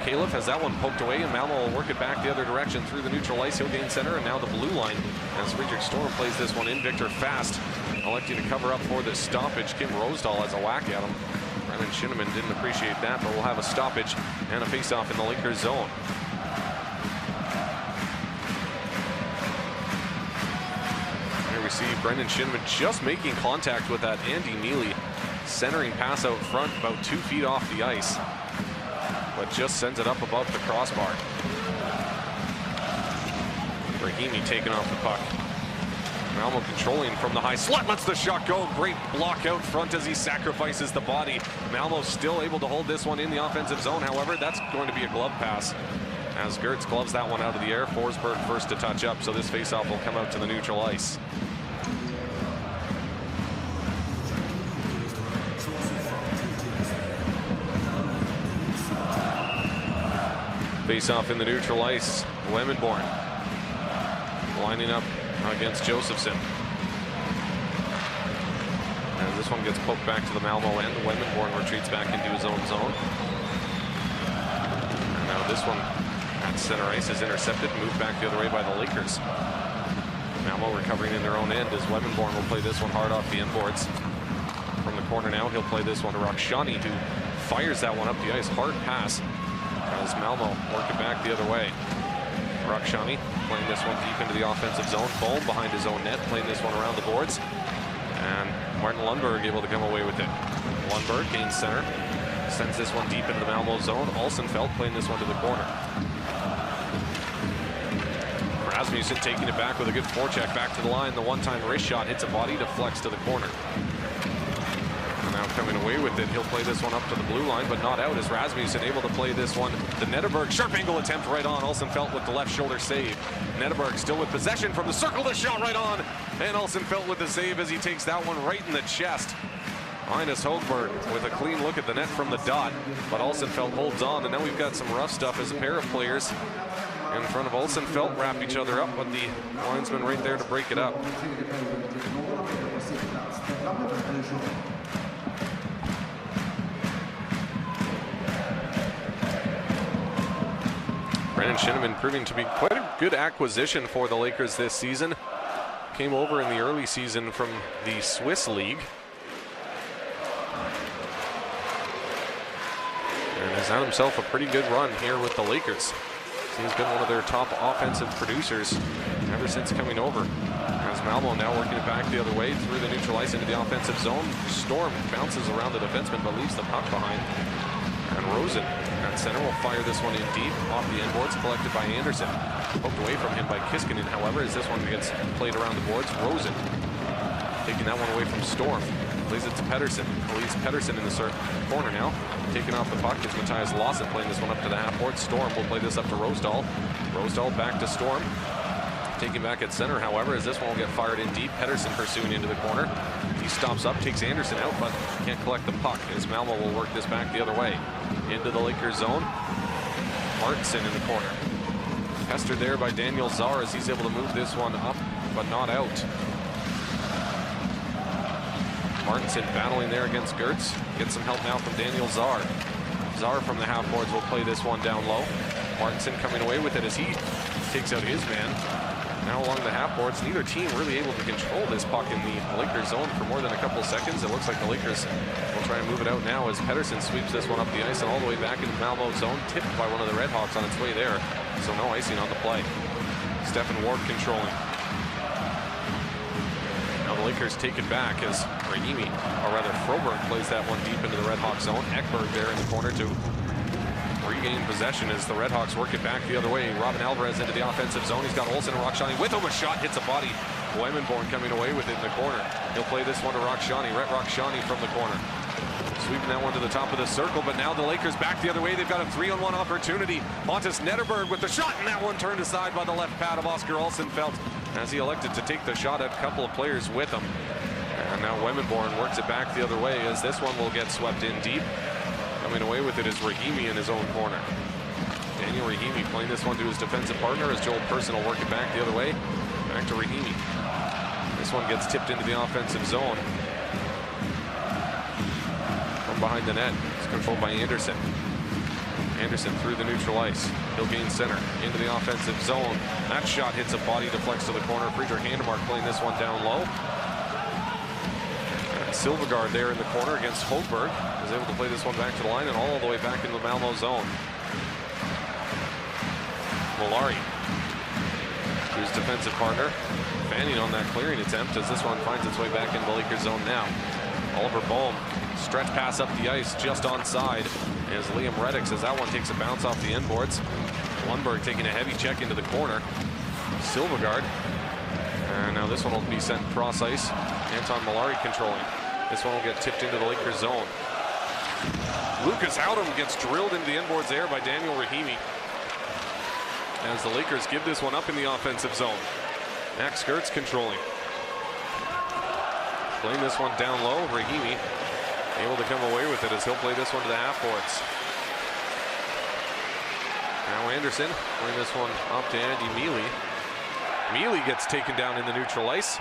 Califf has that one poked away, and Malmö will work it back the other direction through the neutral ice. He'll gain center, and now the blue line as Friedrich Storm plays this one in. Victor Fast electing to cover up for this stoppage. Kim Rosedal has a whack at him. Brendan Shinneman didn't appreciate that, but we'll have a stoppage and a face-off in the Lakers zone. Here we see Brendan Shinneman just making contact with that Andy Mealy centering pass out front, about 2 feet off the ice, but just sends it up above the crossbar. Rahimi taking off the puck. Malmö controlling from the high slot, lets the shot go. Great block out front as he sacrifices the body. Malmö still able to hold this one in the offensive zone. However, that's going to be a glove pass as Gertz gloves that one out of the air. Forsberg first to touch up, so this faceoff will come out to the neutral ice. Face-off in the neutral ice. Lemonborn lining up against Josephson. As this one gets poked back to the Malmö end, Lemonborn retreats back into his own zone. And now this one at center ice is intercepted, moved back the other way by the Lakers. Malmö recovering in their own end as Lemonborn will play this one hard off the end boards. From the corner now, he'll play this one to Rakshani, who fires that one up the ice. Hard pass as Malmö work it back the other way. Rakshani playing this one deep into the offensive zone. Bohm behind his own net, playing this one around the boards. And Martin Lundberg able to come away with it. Lundberg gains center, sends this one deep into the Malmö zone. Olsenfelt playing this one to the corner. Rasmussen taking it back with a good forecheck back to the line. The one-time wrist shot hits a body, deflects to the corner. And now coming away with it, he'll play this one up to the blue line, but not out as Rasmussen able to play this one. The Netterberg sharp angle attempt right on. Olsenfelt with the left shoulder save. Netterberg still with possession from the circle. The shot right on. And Olsenfelt with the save as he takes that one right in the chest. Linus Hogberg with a clean look at the net from the dot, but Olsenfelt holds on, and now we've got some rough stuff as a pair of players in front of Olsenfelt wrap each other up, but the linesman right there to break it up. Brendan Shinneman proving to be quite a good acquisition for the Lakers this season. Came over in the early season from the Swiss League. And has had himself a pretty good run here with the Lakers. He's been one of their top offensive producers ever since coming over. As Malmö now working it back the other way through the neutral ice into the offensive zone. Storm bounces around the defenseman but leaves the puck behind. And Rosen at center will fire this one in deep off the end boards, collected by Anderson. Poked away from him by Kiskinen, however, as this one gets played around the boards. Rosen taking that one away from Storm. Plays it to Pedersen. Leaves Pedersen in the corner now. Taking off the puck is Matthias Lawson playing this one up to the half board. Storm will play this up to Rosedal. Rosedal back to Storm. Taking back at center, however, as this one will get fired in deep. Pedersen pursuing into the corner. He stops up, takes Anderson out, but can't collect the puck as Malmö will work this back the other way. Into the Lakers zone. Martinson in the corner. Pestered there by Daniel Czar as he's able to move this one up, but not out. Martinson battling there against Gertz. Gets some help now from Daniel Czar. Czar from the half boards will play this one down low. Martinson coming away with it as he takes out his man. Now along the half boards, neither team really able to control this puck in the Lakers zone for more than a couple seconds. It looks like the Lakers will try and move it out now as Pettersson sweeps this one up the ice and all the way back into the Malmö zone, tipped by one of the Redhawks on its way there. So no icing on the play. Stephen Ward controlling. Now the Lakers take it back as Rahimi, or rather Froberg, plays that one deep into the Redhawk zone. Ekberg there in the corner to regain possession as the Redhawks work it back the other way. Robin Alvarez into the offensive zone. He's got Olsen and Rockshani with him. A shot hits a body. Wemenborn coming away with it in the corner. He'll play this one to Rockshani. Rhett Rockshani from the corner. Sweeping that one to the top of the circle, but now the Lakers back the other way. They've got a 3-on-1 opportunity. Pontus Netterberg with the shot, and that one turned aside by the left pad of Oscar Olsenfelt as he elected to take the shot at a couple of players with him. And now Wemenborn works it back the other way as this one will get swept in deep. Coming away with it is Rahimi in his own corner. Daniel Rahimi playing this one to his defensive partner as Joel Persson will work it back the other way. Back to Rahimi. This one gets tipped into the offensive zone. From behind the net. It's controlled by Anderson. Anderson through the neutral ice. He'll gain center into the offensive zone. That shot hits a body, deflects to the corner. Friedrich Handemark playing this one down low. Silvergard there in the corner against Hogberg is able to play this one back to the line and all the way back into the Malmö zone. Malari to his defensive partner, fanning on that clearing attempt as this one finds its way back into the Lakers zone now. Oliver Bohm, stretch pass up the ice just onside as Liam Reddick says that one takes a bounce off the end boards. Lundberg taking a heavy check into the corner. Silvergard, and now this one will be sent cross ice. Anton Malari controlling. This one will get tipped into the Lakers zone. Lucas Howdam gets drilled into the inboards there by Daniel Rahimi as the Lakers give this one up in the offensive zone. Max Gertz controlling. Playing this one down low. Rahimi able to come away with it as he'll play this one to the half boards. Now Anderson playing this one up to Andy Mealy. Mealy gets taken down in the neutral ice.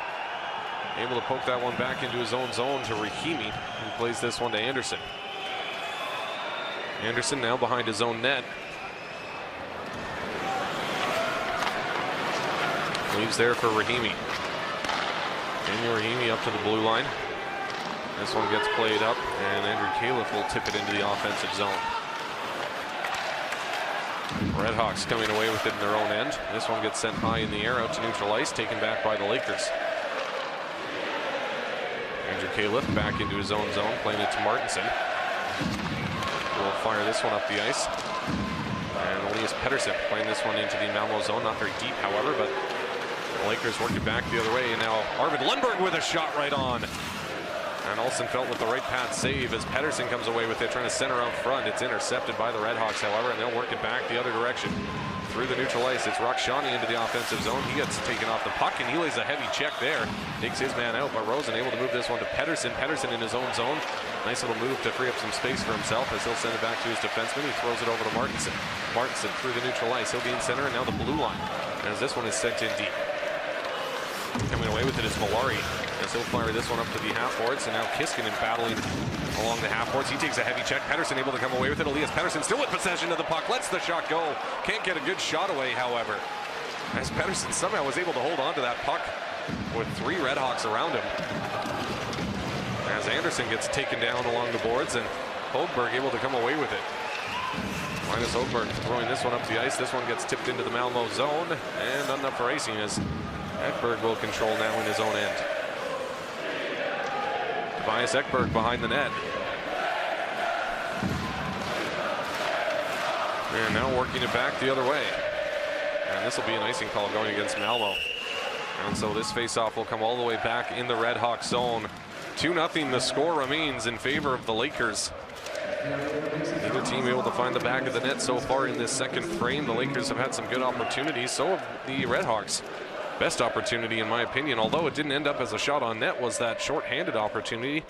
Able to poke that one back into his own zone to Rahimi, who plays this one to Anderson. Anderson now behind his own net. Leaves there for Rahimi. Daniel Rahimi up to the blue line. This one gets played up, and Andrew Califf will tip it into the offensive zone. Redhawks coming away with it in their own end. This one gets sent high in the air out to neutral ice, taken back by the Lakers. Andrew Califf back into his own zone, playing it to Martinson. We'll fire this one up the ice. And Elias Pettersson playing this one into the Malmö zone. Not very deep, however, but the Lakers work it back the other way. And now Arvid Lundberg with a shot right on. And Olsenfelt with the right pad save as Pettersson comes away with it, trying to center out front. It's intercepted by the Redhawks, however, and they'll work it back the other direction. Through the neutral ice, it's Rockshani into the offensive zone. He gets taken off the puck, and he lays a heavy check there. Takes his man out, but Rosen able to move this one to Pettersson. Pettersson in his own zone. Nice little move to free up some space for himself as he'll send it back to his defenseman. He throws it over to Martinson. Martinson through the neutral ice. He'll be in center, and now the blue line as this one is sent in deep. Coming away with it is Malari as he'll fire this one up to the half boards, and now Kiskinen battling along the half boards. He takes a heavy check. Pettersson able to come away with it. Elias Pettersson still in possession of the puck. Lets the shot go. Can't get a good shot away, however, as Pettersson somehow was able to hold on to that puck with three Redhawks around him. As Anderson gets taken down along the boards, and Hogberg able to come away with it. Linus Hogberg throwing this one up the ice. This one gets tipped into the Malmö zone, and not enough for racing as Ekberg will control now in his own end. Tobias Ekberg behind the net. And now working it back the other way. And this will be an icing call going against Malmö. And so this faceoff will come all the way back in the Redhawk zone. 2-0 the score remains in favor of the Lakers. Neither team able to find the back of the net so far in this second frame. The Lakers have had some good opportunities. So have the Redhawks. Best opportunity, in my opinion, although it didn't end up as a shot on net, was that short-handed opportunity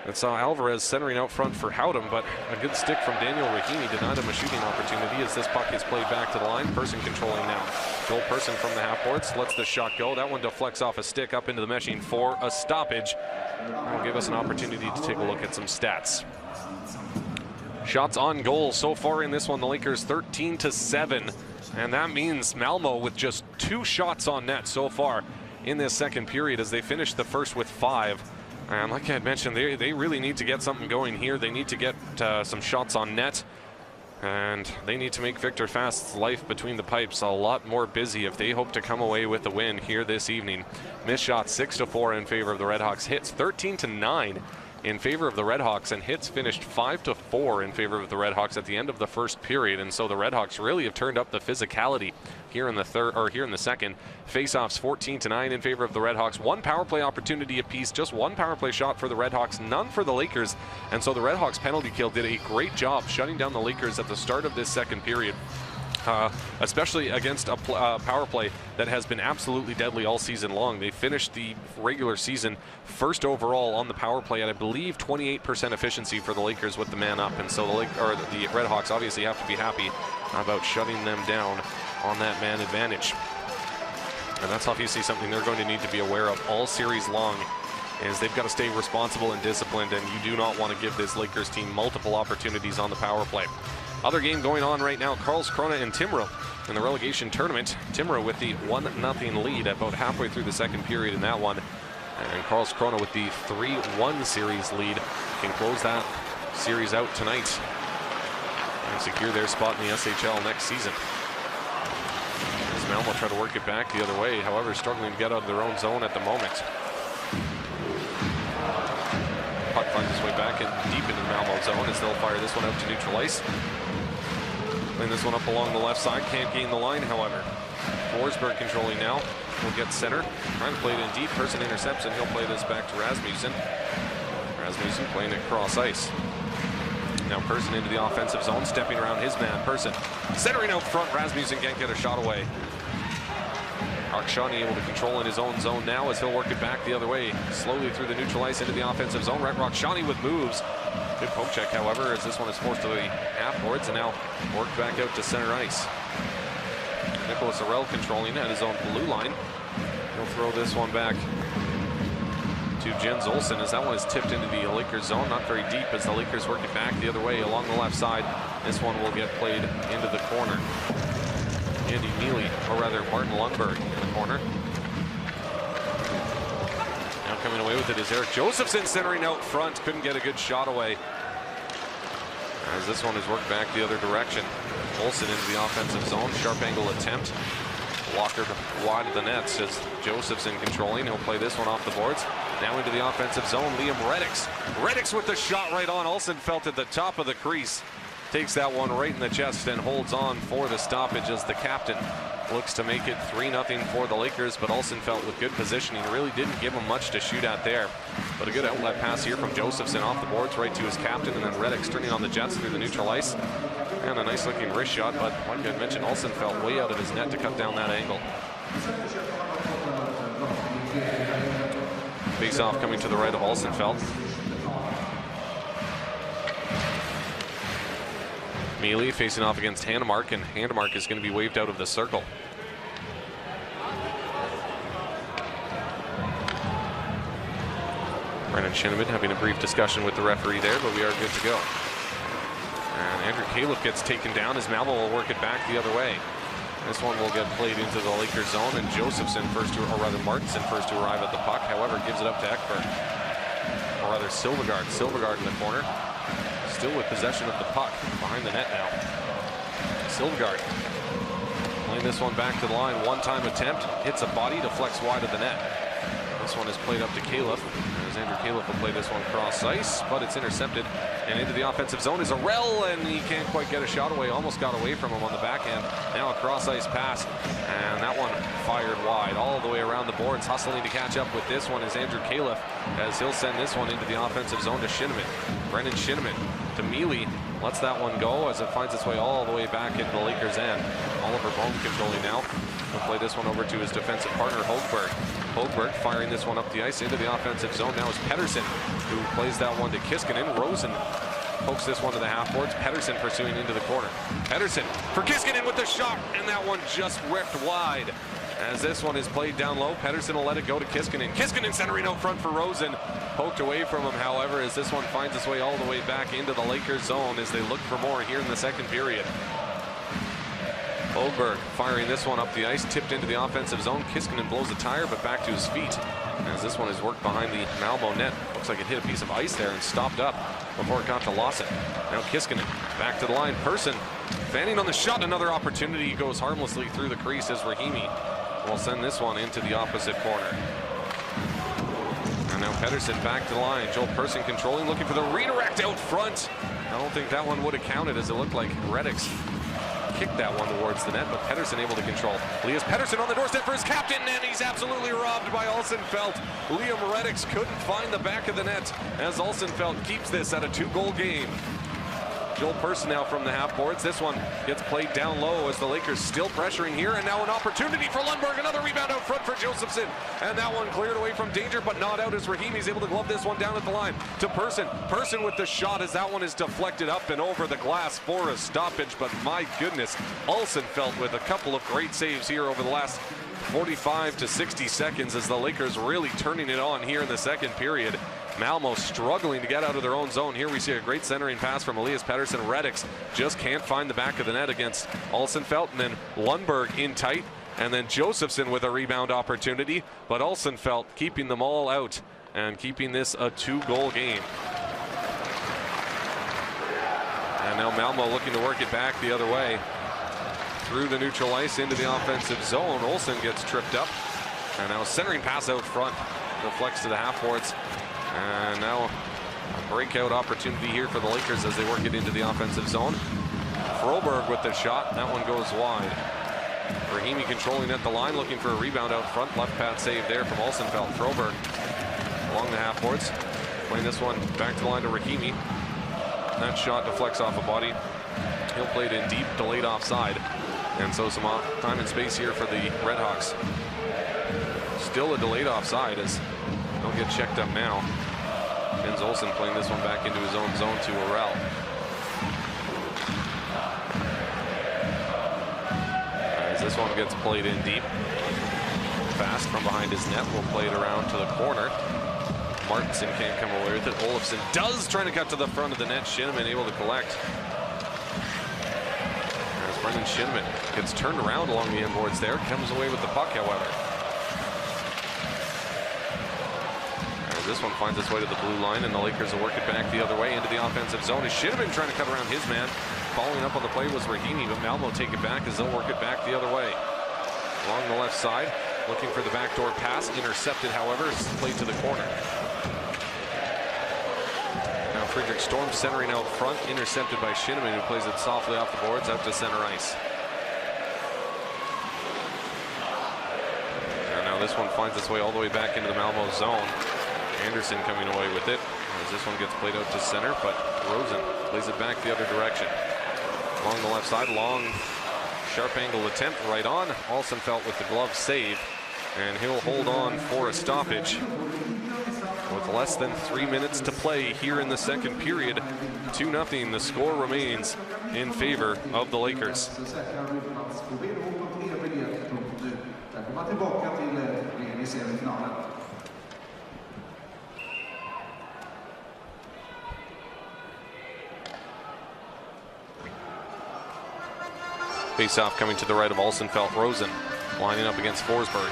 It saw Alvarez centering out front for Howdem, but a good stick from Daniel Rahimi denied him a shooting opportunity as this puck is played back to the line. Person controlling now. Joel Person from the half boards lets the shot go. That one deflects off a stick up into the meshing for a stoppage. That'll give us an opportunity to take a look at some stats. Shots on goal so far in this one, the Lakers 13-7. And that means Malmö with just 2 shots on net so far in this second period as they finished the first with 5. And like I had mentioned, they really need to get something going here. They need to get some shots on net. And they need to make Victor Fast's life between the pipes a lot more busy if they hope to come away with the win here this evening. Missed shots 6-4 in favor of the Redhawks. Hits 13-9 in favor of the Redhawks, and hits finished 5-4 in favor of the Redhawks at the end of the first period. And so the Redhawks really have turned up the physicality here in the third, or here in the second. Faceoffs 14-9 in favor of the Redhawks. 1 power play opportunity apiece, just 1 power play shot for the Redhawks, none for the Lakers. And so the Redhawks penalty kill did a great job shutting down the Lakers at the start of this second period. Especially against a power play that has been absolutely deadly all season long. They finished the regular season first overall on the power play at, I believe, 28% efficiency for the Lakers with the man up. And so the Redhawks obviously have to be happy about shutting them down on that man advantage. And that's obviously something they're going to need to be aware of all series long, is they've got to stay responsible and disciplined, and you do not want to give this Lakers team multiple opportunities on the power play. Other game going on right now, Karlskrona and Timrå in the relegation tournament. Timrå with the 1-0 lead about halfway through the second period in that one. And Karlskrona with the 3-1 series lead can close that series out tonight and secure their spot in the SHL next season. As Malmö try to work it back the other way, however, struggling to get out of their own zone at the moment. Puck finds its way back and deep into the Malmö zone as they'll fire this one out to neutral ice. Playing this one up along the left side, can't gain the line, however. Forsberg controlling now, will get center. Trying to play it in deep, Person intercepts, and he'll play this back to Rasmussen. Rasmussen playing it cross ice. Now Person into the offensive zone, stepping around his man, Person. Centering out front, Rasmussen can't get a shot away. Rakshani able to control in his own zone now as he'll work it back the other way. Slowly through the neutral ice into the offensive zone. Rakshani with moves. Good poke check, however, as this one is forced to the half boards and now worked back out to center ice. Nicholas Arell controlling at his own blue line. He'll throw this one back to Jens Olsen as that one is tipped into the Lakers zone. Not very deep as the Lakers work it back the other way along the left side. This one will get played into the corner. Andy Mealy, or rather Martin Lundberg in the corner. Now coming away with it is Eric Josephson centering out front. Couldn't get a good shot away as this one is worked back the other direction. Olsen into the offensive zone. Sharp angle attempt. Walker wide of the nets as Josephson controlling. He'll play this one off the boards. Now into the offensive zone. Liam Reddix. Reddix with the shot right on. Olsen felt at the top of the crease. Takes that one right in the chest and holds on for the stoppage as the captain looks to make it 3-0 for the Lakers, but Olsen felt with good positioning. Really didn't give him much to shoot at there. But a good outlet pass here from Josephson off the boards right to his captain, and then Reddix turning on the Jets through the neutral ice. And a nice looking wrist shot, but like I mentioned, Olsen felt way out of his net to cut down that angle. Face off coming to the right of Olsenfeld. Mealy facing off against Handemark, and Handemark is going to be waved out of the circle. Brennan Shinneman having a brief discussion with the referee there, but we are good to go. And Andrew Califf gets taken down as Malmö will work it back the other way. This one will get played into the Lakers zone, and Josephson first to, or rather Martinson first to arrive at the puck. However, gives it up to Ekberg, or rather Silvergard. Silvergard in the corner. Still with possession of the puck behind the net now. Silvergard playing this one back to the line. One-time attempt, hits a body, deflects wide of the net. This one is played up to Califf, as Andrew Califf will play this one cross ice, but it's intercepted. And into the offensive zone is Arell, and he can't quite get a shot away. Almost got away from him on the backhand. Now a cross ice pass, and that one fired wide all the way around the boards. Hustling to catch up with this one is Andrew Califf, as he'll send this one into the offensive zone to Shinneman. Brennan Shinneman to Mealy, lets that one go as it finds its way all the way back into the Lakers' end. Oliver Bohm controlling now. He'll play this one over to his defensive partner, Holkberg. Hogberg firing this one up the ice into the offensive zone. Now is Pettersson, who plays that one to Kiskinen. Rosen pokes this one to the half boards. Pettersson pursuing into the corner. Pettersson for Kiskinen with the shot, and that one just ripped wide. As this one is played down low, Pettersson will let it go to Kiskinen. Kiskinen centering out front for Rosen. Poked away from him, however, as this one finds its way all the way back into the Lakers zone as they look for more here in the second period. Hogberg firing this one up the ice, tipped into the offensive zone. Kiskinen blows a tire, but back to his feet as this one is worked behind the Malmö net. Looks like it hit a piece of ice there and stopped up before it got to Lawson. Now Kiskinen back to the line. Persson fanning on the shot. Another opportunity goes harmlessly through the crease as Rahimi will send this one into the opposite corner. And now Pettersson back to the line. Joel Persson controlling, looking for the redirect out front. I don't think that one would have counted, as it looked like Reddick's kicked that one towards the net, but Pettersson able to control. Elias Pettersson on the doorstep for his captain, and he's absolutely robbed by Olsenfelt. Liam Reddicks couldn't find the back of the net as Olsenfelt keeps this at a 2-goal game. Joel Persson now from the half boards. This one gets played down low as the Lakers still pressuring here, and now an opportunity for Lundberg. Another rebound out front for Josephson, and that one cleared away from danger, but not out as Rahimi's able to glove this one down at the line to Persson. Persson with the shot as that one is deflected up and over the glass for a stoppage, but my goodness, Olsenfelt with a couple of great saves here over the last 45 to 60 seconds as the Lakers really turning it on here in the second period. Malmö struggling to get out of their own zone. Here we see a great centering pass from Elias Pettersson. Reddicks just can't find the back of the net against Olsenfelt, and then Lundberg in tight, and then Josephson with a rebound opportunity, but Olsenfelt keeping them all out and keeping this a 2-goal game. And now Malmö looking to work it back the other way through the neutral ice into the offensive zone. Olsen gets tripped up, and now centering pass out front deflects to the half boards. And now a breakout opportunity here for the Lakers as they work it into the offensive zone. Froberg with the shot. That one goes wide. Rahimi controlling at the line, looking for a rebound out front. Left pad save there from Olsenfelt. Froberg along the half boards. Playing this one back to the line to Rahimi. That shot deflects off a body. He'll play it in deep, delayed offside. And so some time and space here for the Redhawks. Still a delayed offside as they'll get checked up now. Jens Olsen playing this one back into his own zone to Orel. As this one gets played in deep. Fast from behind his net. Will play it around to the corner. Martinson can't come away with it. Olofsson does, trying to cut to the front of the net. Shinneman able to collect. As Brendan Shinneman gets turned around along the inboards there. Comes away with the puck, however. This one finds its way to the blue line, and the Lakers will work it back the other way into the offensive zone. As Shinneman trying to cut around his man. Following up on the play was Rahimi, but Malmö take it back as they'll work it back the other way. Along the left side, looking for the backdoor pass. Intercepted, however, is played to the corner. Now Friedrich Storm centering out front, intercepted by Shinneman, who plays it softly off the boards out to center ice. And now this one finds its way all the way back into the Malmö zone. Anderson coming away with it as this one gets played out to center, but Rosen plays it back the other direction. Along the left side, long, sharp angle attempt right on. Olsenfelt with the glove save, and he'll hold on for a stoppage. With less than 3 minutes to play here in the second period, 2-0, the score remains in favor of the Lakers. Face-off coming to the right of Olsenfelt. Rosen lining up against Forsberg.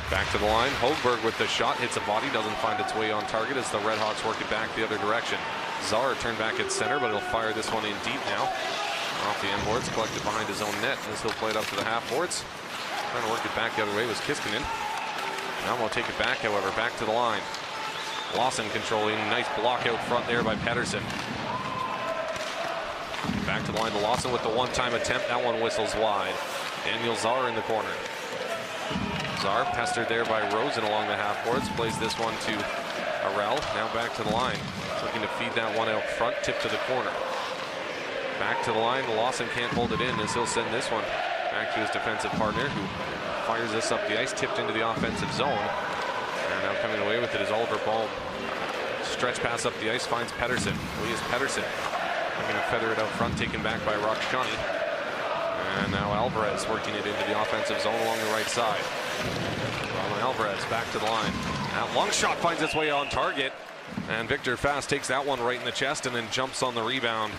Back to the line. Hogberg with the shot. Hits a body. Doesn't find its way on target as the Redhawks work it back the other direction. Zar turned back at center, but he'll fire this one in deep now. Off the end boards. Collected behind his own net as he'll play it up to the half boards. Trying to work it back the other way was Kiskinen. Now we'll take it back, however. Back to the line. Lawson controlling. Nice block out front there by Pettersson. Back to the line to Lawson with the one-time attempt. That one whistles wide. Daniel Zar in the corner. Zar pestered there by Rosen along the half boards. Plays this one to Orel. Now back to the line. Looking to feed that one out front. Tip to the corner. Back to the line. Lawson can't hold it in as he'll send this one Back to his defensive partner, who fires this up the ice, tipped into the offensive zone. And now coming away with it is Oliver Bohm. Stretch pass up the ice, finds Pettersson. Elias Pettersson looking to feather it out front, taken back by Rakshani. And now Alvarez working it into the offensive zone along the right side. Ronald Alvarez back to the line. That long shot finds its way on target. And Victor Fast takes that one right in the chest and then jumps on the rebound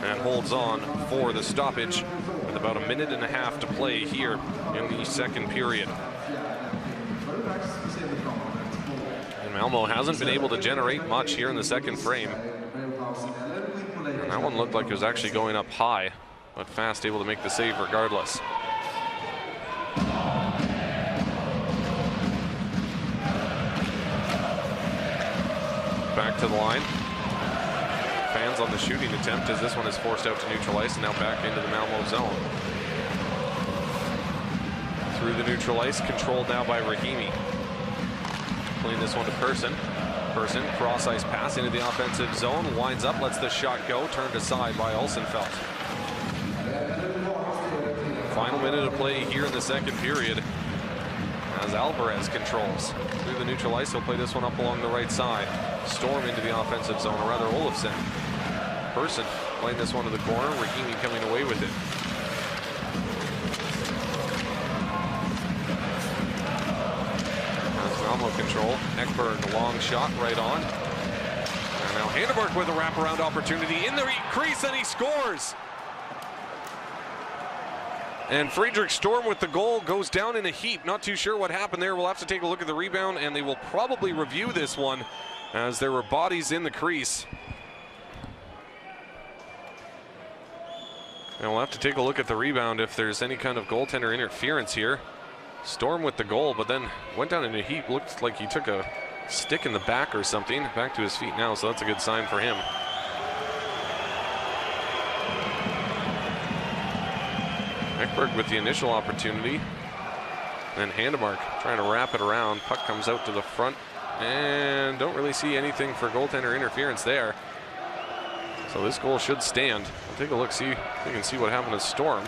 and holds on for the stoppage with about a minute and a half to play here in the second period. And Malmö hasn't been able to generate much here in the second frame. And that one looked like it was actually going up high, but Fast able to make the save regardless. Back to the line. Fans on the shooting attempt as this one is forced out to neutral ice and now back into the Malmö zone. Through the neutral ice, controlled now by Rahimi. Playing this one to Persson. Persson, cross ice pass into the offensive zone, winds up, lets the shot go, turned aside by Olsenfeld. Final minute of play here in the second period as Alvarez controls. Through the neutral ice, he'll play this one up along the right side. Storm into the offensive zone, or rather Olofsson. Persson playing this one to the corner, Rahimi coming away with it. As Malmö control, Ekberg, a long shot right on. And now Hanneberg with a wraparound opportunity in the crease, and he scores! And Friedrich Storm with the goal goes down in a heap. Not too sure what happened there. We'll have to take a look at the rebound, and they will probably review this one as there were bodies in the crease. And we'll have to take a look at the rebound if there's any kind of goaltender interference here. Storm with the goal, but then went down in a heap. Looked like he took a stick in the back or something. Back to his feet now, so that's a good sign for him. Ekberg with the initial opportunity. Then Handemark trying to wrap it around. Puck comes out to the front. And don't really see anything for goaltender interference there. So this goal should stand. We'll take a look, see if we can see what happened to Storm.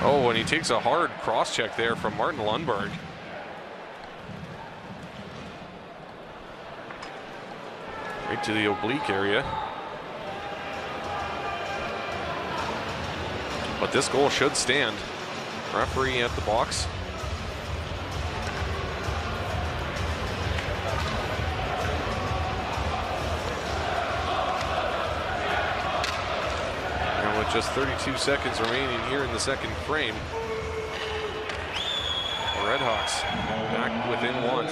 Oh, and he takes a hard cross check there from Martin Lundberg. Right to the oblique area. But this goal should stand. Referee at the box. And with just 32 seconds remaining here in the second frame, the Redhawks back within one.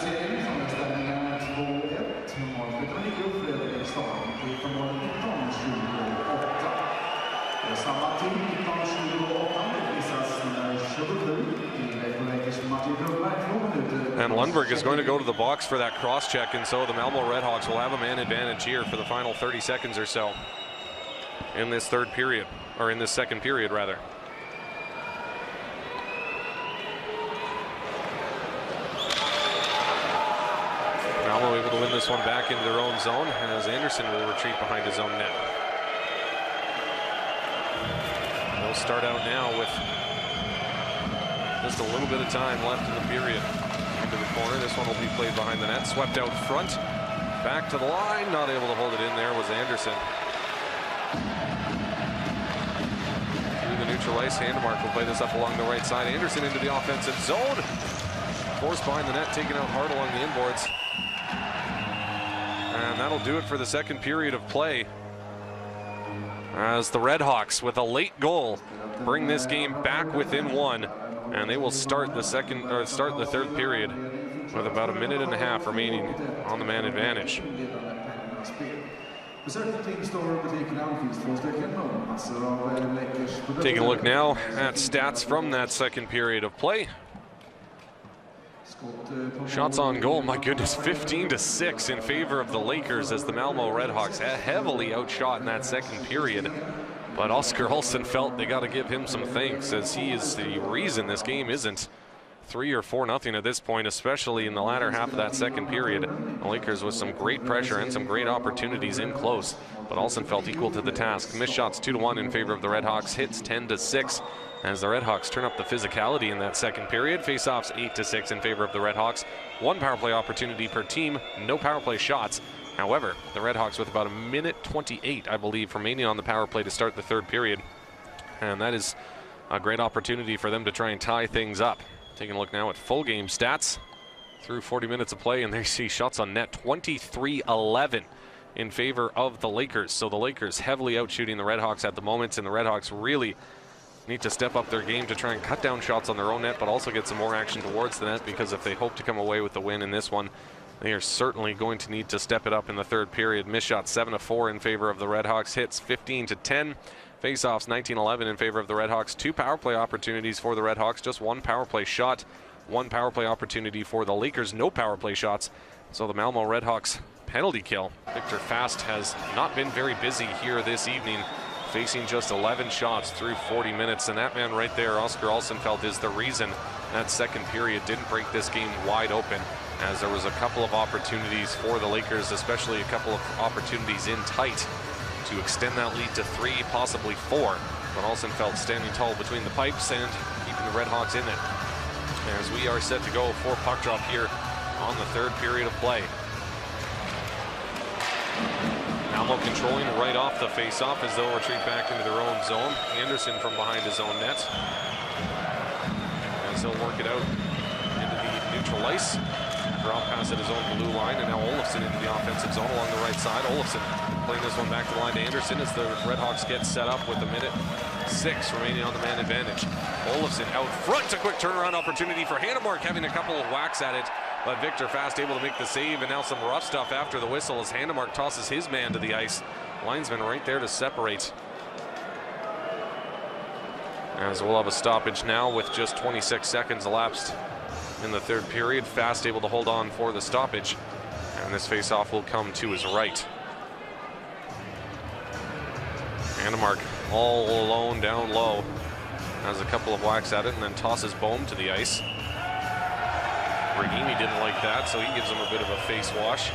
And Lundberg is going to go to the box for that cross check, and so the Malmö Redhawks will have a man advantage here for the final 30 seconds or so in this third period, or in this second period rather. Malmö able to win this one back into their own zone as Anderson will retreat behind his own net. They'll start out now with just a little bit of time left in the period. Into the corner, this one will be played behind the net, swept out front, back to the line, not able to hold it in there was Anderson. Through the neutral ice, Handemark will play this up along the right side. Anderson into the offensive zone, forced behind the net, taken out hard along the inboards. And that'll do it for the second period of play, as the Redhawks with a late goal bring this game back within one. And they will start the third period with about a minute and a half remaining on the man advantage. Taking a look now at stats from that second period of play. Shots on goal, my goodness, 15-6 in favor of the Lakers as the Malmö Redhawks heavily outshot in that second period. But Oscar Olsen felt they got to give him some thanks, as he is the reason this game isn't 3 or 4-0 at this point, especially in the latter half of that second period. The Lakers with some great pressure and some great opportunities in close, but Olsen felt equal to the task. Missed shots 2-1 in favor of the Redhawks, hits 10-6 as the Redhawks turn up the physicality in that second period. Face-offs 8-6 in favor of the Redhawks. 1 power play opportunity per team, no power play shots. However, the Redhawks with about 1:28, I believe, remaining on the power play to start the third period. And that is a great opportunity for them to try and tie things up. Taking a look now at full game stats through 40 minutes of play, and they see shots on net 23-11 in favor of the Lakers. So the Lakers heavily outshooting the Redhawks at the moment, and the Redhawks really need to step up their game to try and cut down shots on their own net, but also get some more action towards the net, because if they hope to come away with the win in this one, they are certainly going to need to step it up in the third period. Missed shots 7-4 in favor of the Redhawks, hits 15-10. Face-offs 19-11 in favor of the Redhawks. 2 power play opportunities for the Redhawks, just 1 power play shot. 1 power play opportunity for the Lakers, no power play shots. So the Malmö Redhawks penalty kill. Victor Fast has not been very busy here this evening, facing just 11 shots through 40 minutes. And that man right there, Oscar Alsenfelt, is the reason that second period didn't break this game wide open, as there was a couple of opportunities for the Lakers, especially a couple of opportunities in tight to extend that lead to 3, possibly 4. But Alsenfelt standing tall between the pipes and keeping the Redhawks in it. As we are set to go for puck drop here on the third period of play. Malmö controlling right off the face-off as they'll retreat back into their own zone. Anderson from behind his own net, as he'll work it out into the neutral ice. Draw pass at his own blue line, and now Olofsson into the offensive zone along the right side. Olofsson playing this one back to the line to Anderson as the Redhawks get set up with 1:06 remaining on the man advantage. Olofsson out front, a quick turnaround opportunity for Hannemark, having a couple of whacks at it, but Victor Fast able to make the save, and now some rough stuff after the whistle as Hannemark tosses his man to the ice. Linesman right there to separate. As we'll have a stoppage now with just 26 seconds elapsed in the third period. Fast able to hold on for the stoppage, and this face-off will come to his right. Hannemark all alone down low, has a couple of whacks at it, and then tosses Bohm to the ice. Rahimi didn't like that, so he gives him a bit of a face wash.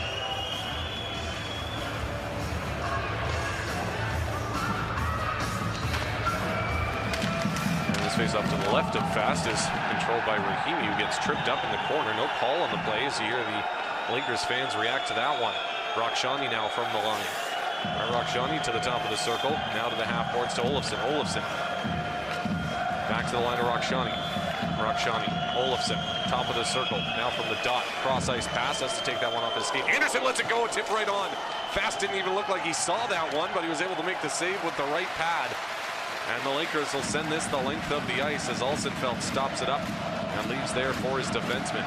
And this face off to the left of Fast is controlled by Rahimi, who gets tripped up in the corner. No call on the play as you hear the Lakers fans react to that one. Rakshani now from the line. Rakshani to the top of the circle, now to the half boards to Olofsson. Olofsson back to the line to Rakshani. Rakshani, Olofsson, top of the circle, now from the dot. Cross ice pass, has to take that one off his skate. Anderson lets it go, tipped right on. Fast didn't even look like he saw that one, but he was able to make the save with the right pad. And the Lakers will send this the length of the ice as Alsenfelt stops it up and leaves there for his defenseman.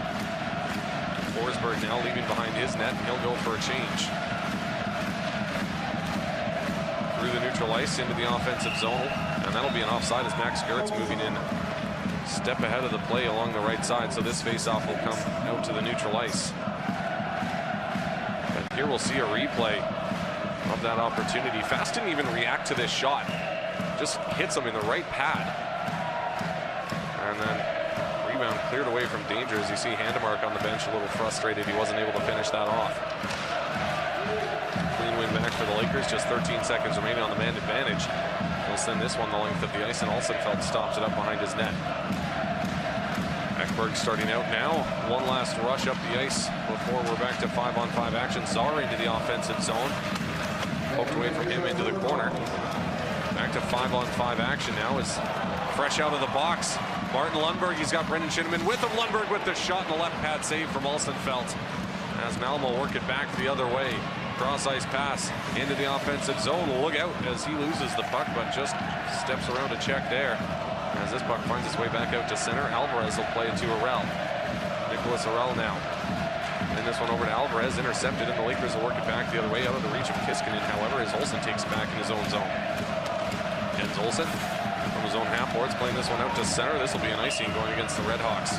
Forsberg now leaving behind his net, and he'll go for a change. Through the neutral ice into the offensive zone, and that'll be an offside as Max Gertz moving in step ahead of the play along the right side, so this face-off will come out to the neutral ice. But here we'll see a replay of that opportunity. Fast didn't even react to this shot, just hits him in the right pad, and then rebound cleared away from danger as you see Handemark on the bench a little frustrated he wasn't able to finish that off. Clean win back for the Lakers, just 13 seconds remaining on the man advantage. They'll send this one the length of the ice, and Alsenfelt stops it up behind his net. Ekberg starting out now. One last rush up the ice before we're back to 5-on-5 action. Czar into the offensive zone. Poked away from him into the corner. Back to 5-on-5 action now is fresh out of the box. Martin Lundberg, he's got Brendan Shinneman with him. Lundberg with the shot and the left pad save from Alsenfelt. As Malmö work it back the other way. Cross ice pass into the offensive zone. Look out as he loses the puck, but just steps around to check there. As this puck finds its way back out to center, Alvarez will play it to Arell. Nicholas Arell now. And this one over to Alvarez, intercepted, and the Lakers will work it back the other way out of the reach of Kiskinen. However, as Olsen takes it back in his own zone. Jens Olsen from his own half boards, playing this one out to center. This will be an icing going against the Redhawks.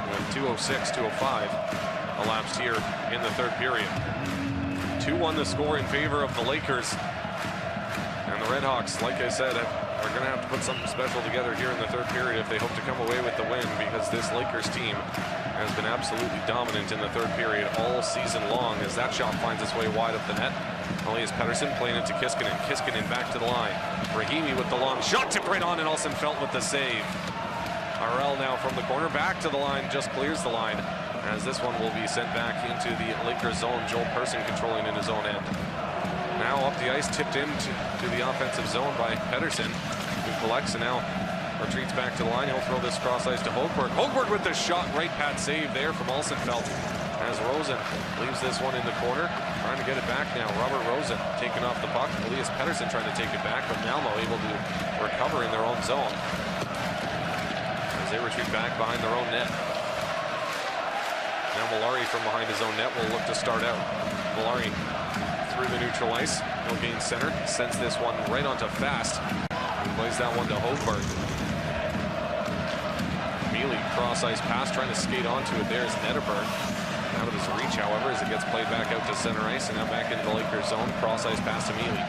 With 2:06, 2:05 elapsed here in the third period. 2-1 the score in favor of the Lakers. And the Redhawks, like I said, have are going to have to put something special together here in the third period if they hope to come away with the win, because this Lakers team has been absolutely dominant in the third period all season long, as that shot finds its way wide of the net. Elias Pettersson playing it to Kiskinen. Kiskinen back to the line. Rahimi with the long shot, tipped right on, and Olsenfelt with the save. Arell now from the corner, back to the line, just clears the line, as this one will be sent back into the Lakers zone. Joel Persson controlling in his own end. Now up the ice, tipped into the offensive zone by Pettersson, who collects and now retreats back to the line. He'll throw this cross ice to Hogberg. Hogberg with the shot, right pad save there from Olsenfelt, as Rosen leaves this one in the corner, trying to get it back now. Robert Rosen taking off the puck. Elias Pettersson trying to take it back, but Malmö able to recover in their own zone as they retreat back behind their own net. Now Malari from behind his own net will look to start out. Malari through the neutral ice. He'll gain center. Sends this one right onto Fast. He plays that one to Hogberg. Mealy cross ice pass, trying to skate onto it. There's Netterberg. Out of his reach, however, as it gets played back out to center ice and now back into the Lakers zone. Cross ice pass to Mealy.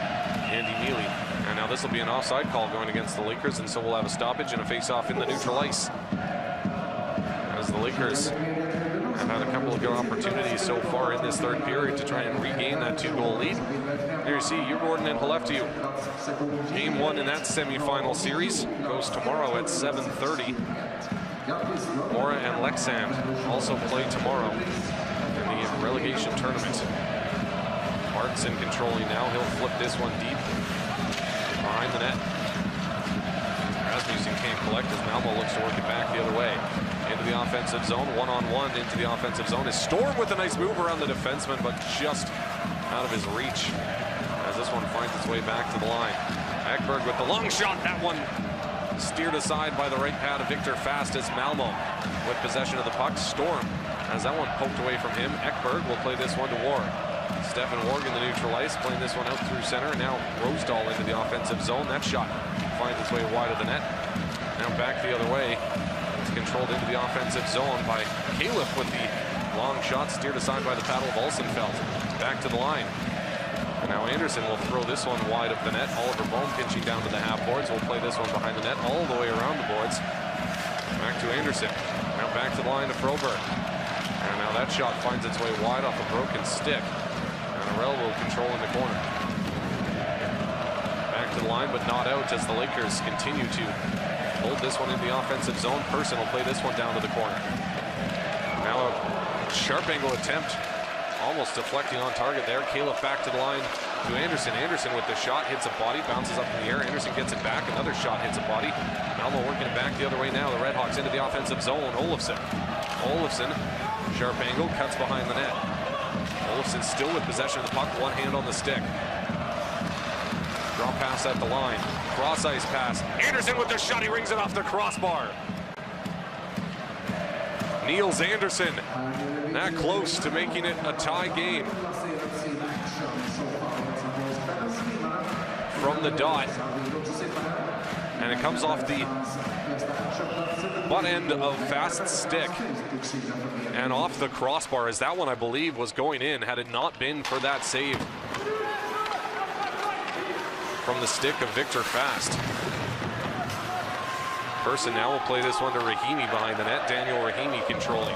Andy Mealy. And now this will be an offside call going against the Lakers, and so we'll have a stoppage and a face-off in the neutral ice. As the Lakers have had a couple of good opportunities so far in this third period to try and regain that 2-goal lead. There you see Hugh Gordon and Haleftiu. Game one in that semifinal series goes tomorrow at 7:30. Mora and Leksand also play tomorrow in the relegation tournament. Martinson controlling now. He'll flip this one deep behind the net. Rasmussen can't collect as Malmö looks to work it back the other way. Into the offensive zone, one-on-one into the offensive zone. Is Storm with a nice move around the defenseman, but just out of his reach as this one finds its way back to the line. Ekberg with the long shot. That one steered aside by the right pad of Victor Fast as Malmö with possession of the puck. Storm has that one poked away from him. Ekberg will play this one to Ward. Stefan Ward in the neutral ice, playing this one out through center, and now Rosedal into the offensive zone. That shot finds its way wide of the net. Now back the other way. It's controlled into the offensive zone by Califf with the long shot, steered aside by the paddle of Olsenfelt. Back to the line. And now Anderson will throw this one wide of the net. Oliver Bohm pinching down to the half boards. We'll play this one behind the net all the way around the boards. Back to Anderson. Now back to the line to Froberg. And now that shot finds its way wide off a broken stick. And Arell will control in the corner. Back to the line, but not out as the Lakers continue to hold this one in the offensive zone. Persson will play this one down to the corner. Now a sharp angle attempt, almost deflecting on target there. Califf back to the line to Anderson. Anderson with the shot, hits a body, bounces up in the air. Anderson gets it back, another shot hits a body. Malmö working it back the other way now. The Redhawks into the offensive zone. Olofsson, sharp angle, cuts behind the net. Olofsson still with possession of the puck, one hand on the stick. Drop pass at the line. Cross ice pass. Anderson with the shot. He rings it off the crossbar. Niels Anderson, that close to making it a tie game. From the dot. And it comes off the butt end of Fast's stick and off the crossbar, as that one, I believe, was going in had it not been for that save from the stick of Victor Fast. Persson now will play this one to Rahimi behind the net. Daniel Rahimi controlling.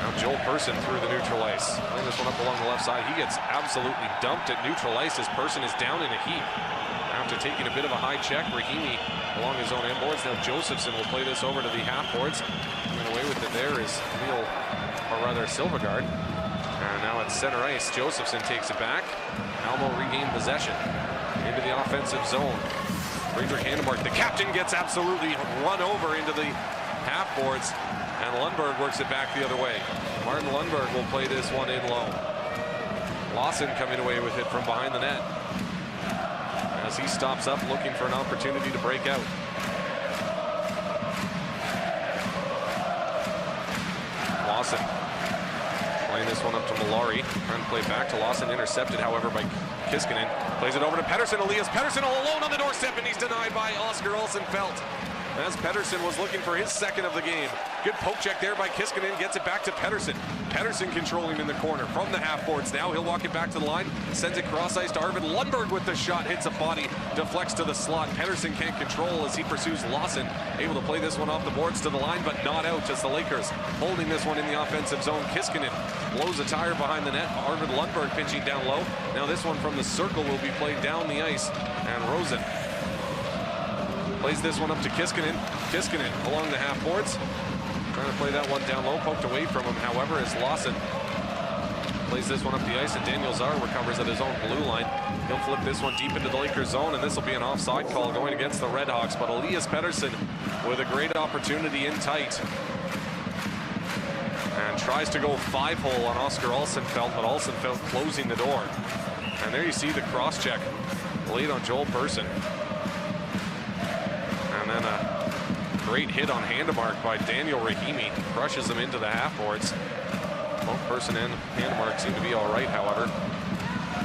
Now Joel Persson through the neutral ice. Playing this one up along the left side. He gets absolutely dumped at neutral ice as Persson is down in a heap. After taking a bit of a high check, Rahimi along his own end boards. Now Josephson will play this over to the half boards. Coming away with it there is Silvergard. And now at center ice, Josephson takes it back. Malmö regained possession into the offensive zone. Friedrich Handenmark, the captain, gets absolutely run over into the half boards, and Lundberg works it back the other way. Martin Lundberg will play this one in low. Lawson coming away with it from behind the net as he stops up looking for an opportunity to break out. Lawson playing this one up to Malari, trying to play back to Lawson, intercepted however by Kiskinen. Plays it over to Pettersson. Elias Pettersson all alone on the doorstep, and he's denied by Oscar Olsenfelt. as Pettersson was looking for his second of the game. Good poke check there by Kiskinen, gets it back to Pettersson. Pettersson controlling in the corner from the half boards. Now he'll walk it back to the line, sends it cross ice to Arvid Lundberg with the shot, hits a body, deflects to the slot. Pettersson can't control as he pursues Lawson, able to play this one off the boards to the line, but not out as the Lakers holding this one in the offensive zone. Kiskinen blows a tire behind the net. Arvid Lundberg pinching down low. Now this one from the circle will be played down the ice, and Rosen plays this one up to Kiskinen. Kiskinen along the half boards, trying to play that one down low, poked away from him, however, as Lawson plays this one up the ice, and Daniel Czar recovers at his own blue line. He'll flip this one deep into the Lakers zone, and this will be an offside call going against the Redhawks, but Elias Pettersson with a great opportunity in tight, and tries to go 5-hole on Oscar Alsenfelt, but Alsenfelt closing the door. And there you see the cross check laid on Joel Persson. And then a great hit on Handemark by Daniel Rahimi, crushes him into the half boards. Both Persson and Handemark seem to be all right, however,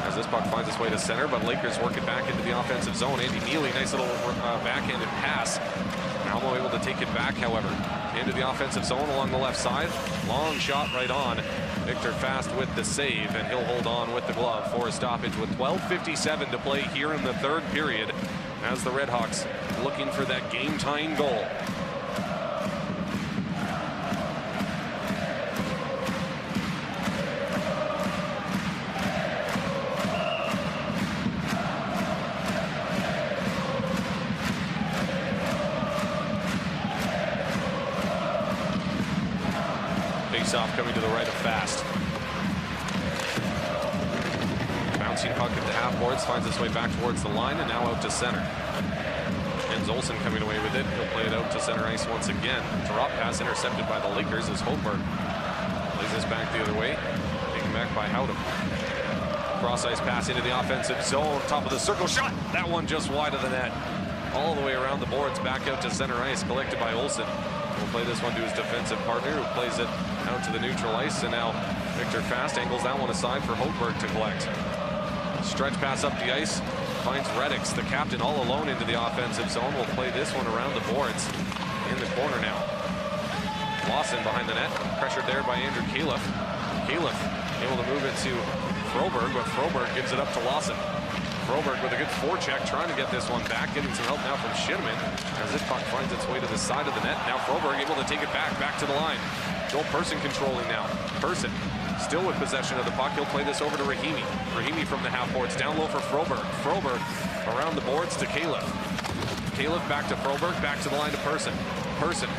as this puck finds its way to center, but Lakers work it back into the offensive zone. Andy Neely, nice little backhanded pass. Malmo able to take it back, however, into the offensive zone along the left side. Long shot right on. Victor Fast with the save, and he'll hold on with the glove for a stoppage with 12:57 to play here in the third period, as the Redhawks looking for that game-tying goal. Face-off coming to the right of Fast. Bouncing puck at the half boards, finds its way back towards the line, and now out to center. Jens Olsen coming away with it. He'll play it out to center ice once again. Drop pass intercepted by the Lakers as Holberg plays this back the other way. Taken back by Howden. Cross ice pass into the offensive zone. Top of the circle shot. That one just wide of the net. All the way around the boards, back out to center ice, collected by Olsen. Will play this one to his defensive partner, who plays it out to the neutral ice, and now Victor Fast angles that one aside for Holberg to collect. Stretch pass up the ice, finds Reddix, the captain, all alone into the offensive zone. Will play this one around the boards in the corner now. Lawson behind the net, pressured there by Andrew Califf. Califf able to move it to Froberg, but Froberg gives it up to Lawson. Froberg with a good forecheck, trying to get this one back, getting some help now from Shinneman as this puck finds its way to the side of the net. Now Froberg able to take it back to the line. Joel Persson controlling now. Persson still with possession of the puck. He'll play this over to Rahimi. Rahimi from the half boards, down low for Froberg. Froberg around the boards to Califf. Califf back to Froberg, back to the line to Persson. Persson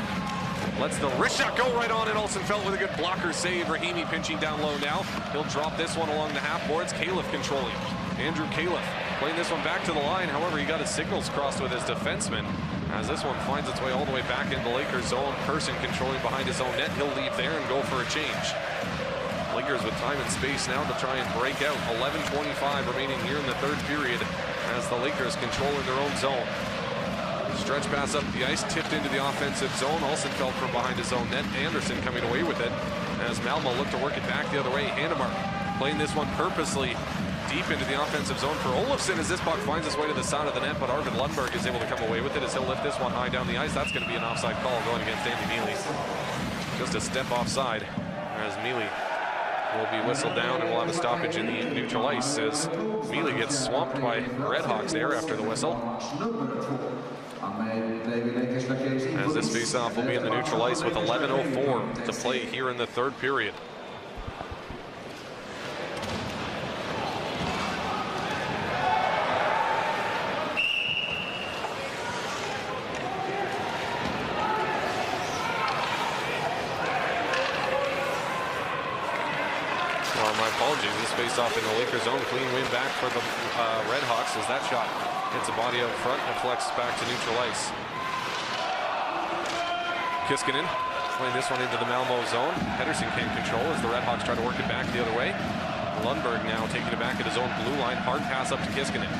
lets the wrist shot go right on, and Alsenfelt with a good blocker save. Rahimi pinching down low now. He'll drop this one along the half boards. Califf controlling. Andrew Califf playing this one back to the line. However, he got his signals crossed with his defenseman as this one finds its way all the way back into the Lakers zone. Persson controlling behind his own net. He'll leave there and go for a change. Lakers with time and space now to try and break out. 11:25 remaining here in the third period as the Lakers control in their own zone. Stretch pass up the ice, tipped into the offensive zone. Alsenfelt from behind his own net. Anderson coming away with it as Malmo look to work it back the other way. Handemark playing this one purposely deep into the offensive zone for Olofsson as this puck finds its way to the side of the net, but Arvid Lundberg is able to come away with it as he'll lift this one high down the ice. That's going to be an offside call going against Andy Neely. Just a step offside as Neely will be whistled down, and we'll have a stoppage in the neutral ice as Neely gets swamped by Redhawks there after the whistle. As this face-off will be in the neutral ice with 11:04 to play here in the third period. This face-off in the Lakers zone. Clean win back for the Redhawks as that shot hits a body out front and deflects back to neutral ice. Kiskinen playing this one into the Malmo zone. Pettersson can't control as the Redhawks try to work it back the other way. Lundberg now taking it back at his own blue line. Hard pass up to Kiskinen.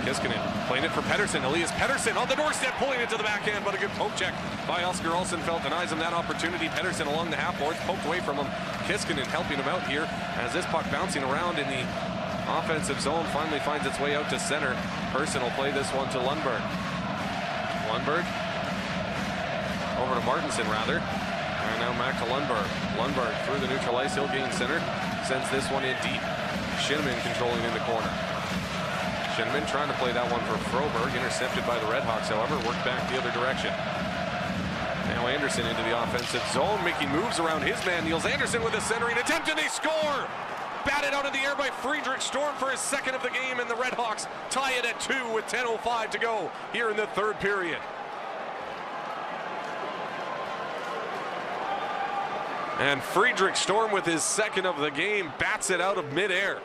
Kiskinen playing it for Pettersson. Elias Pettersson on the doorstep, pulling it to the backhand, but a good poke check by Oscar Alsenfelt denies him that opportunity. Pettersson along the half boards, poked away from him. Kiskinen helping him out here as this puck bouncing around in the offensive zone finally finds its way out to center. Persson will play this one to Lundberg. Lundberg over to Martinson rather. And now back to Lundberg. Lundberg through the neutral ice, he'll gain center. Sends this one in deep. Shinneman controlling in the corner. Shinneman trying to play that one for Froberg, intercepted by the Redhawks, however, worked back the other direction. Now Anderson into the offensive zone, making moves around his man, Niels Anderson with a centering attempt, and they score! Batted out of the air by Friedrich Storm for his second of the game, and the Redhawks tie it at 2 with 10:05 to go here in the third period. And Friedrich Storm with his second of the game bats it out of midair.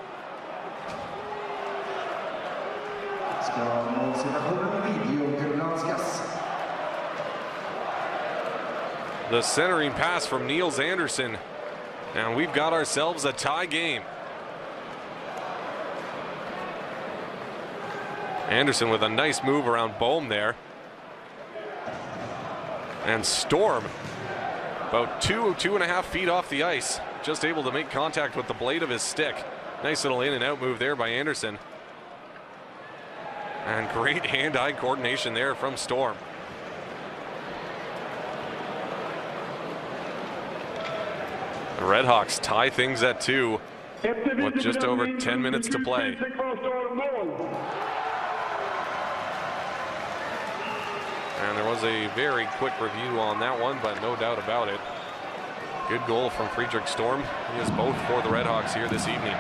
The centering pass from Niels Anderson, and we've got ourselves a tie game. Anderson with a nice move around Bohm there. And Storm about 2.5 feet off the ice, just able to make contact with the blade of his stick. Nice little in and out move there by Anderson. And great hand-eye coordination there from Storm. The Redhawks tie things at 2 with just over 10 minutes to play. And there was a very quick review on that one, but no doubt about it. Good goal from Friedrich Storm. He is both for the Redhawks here this evening.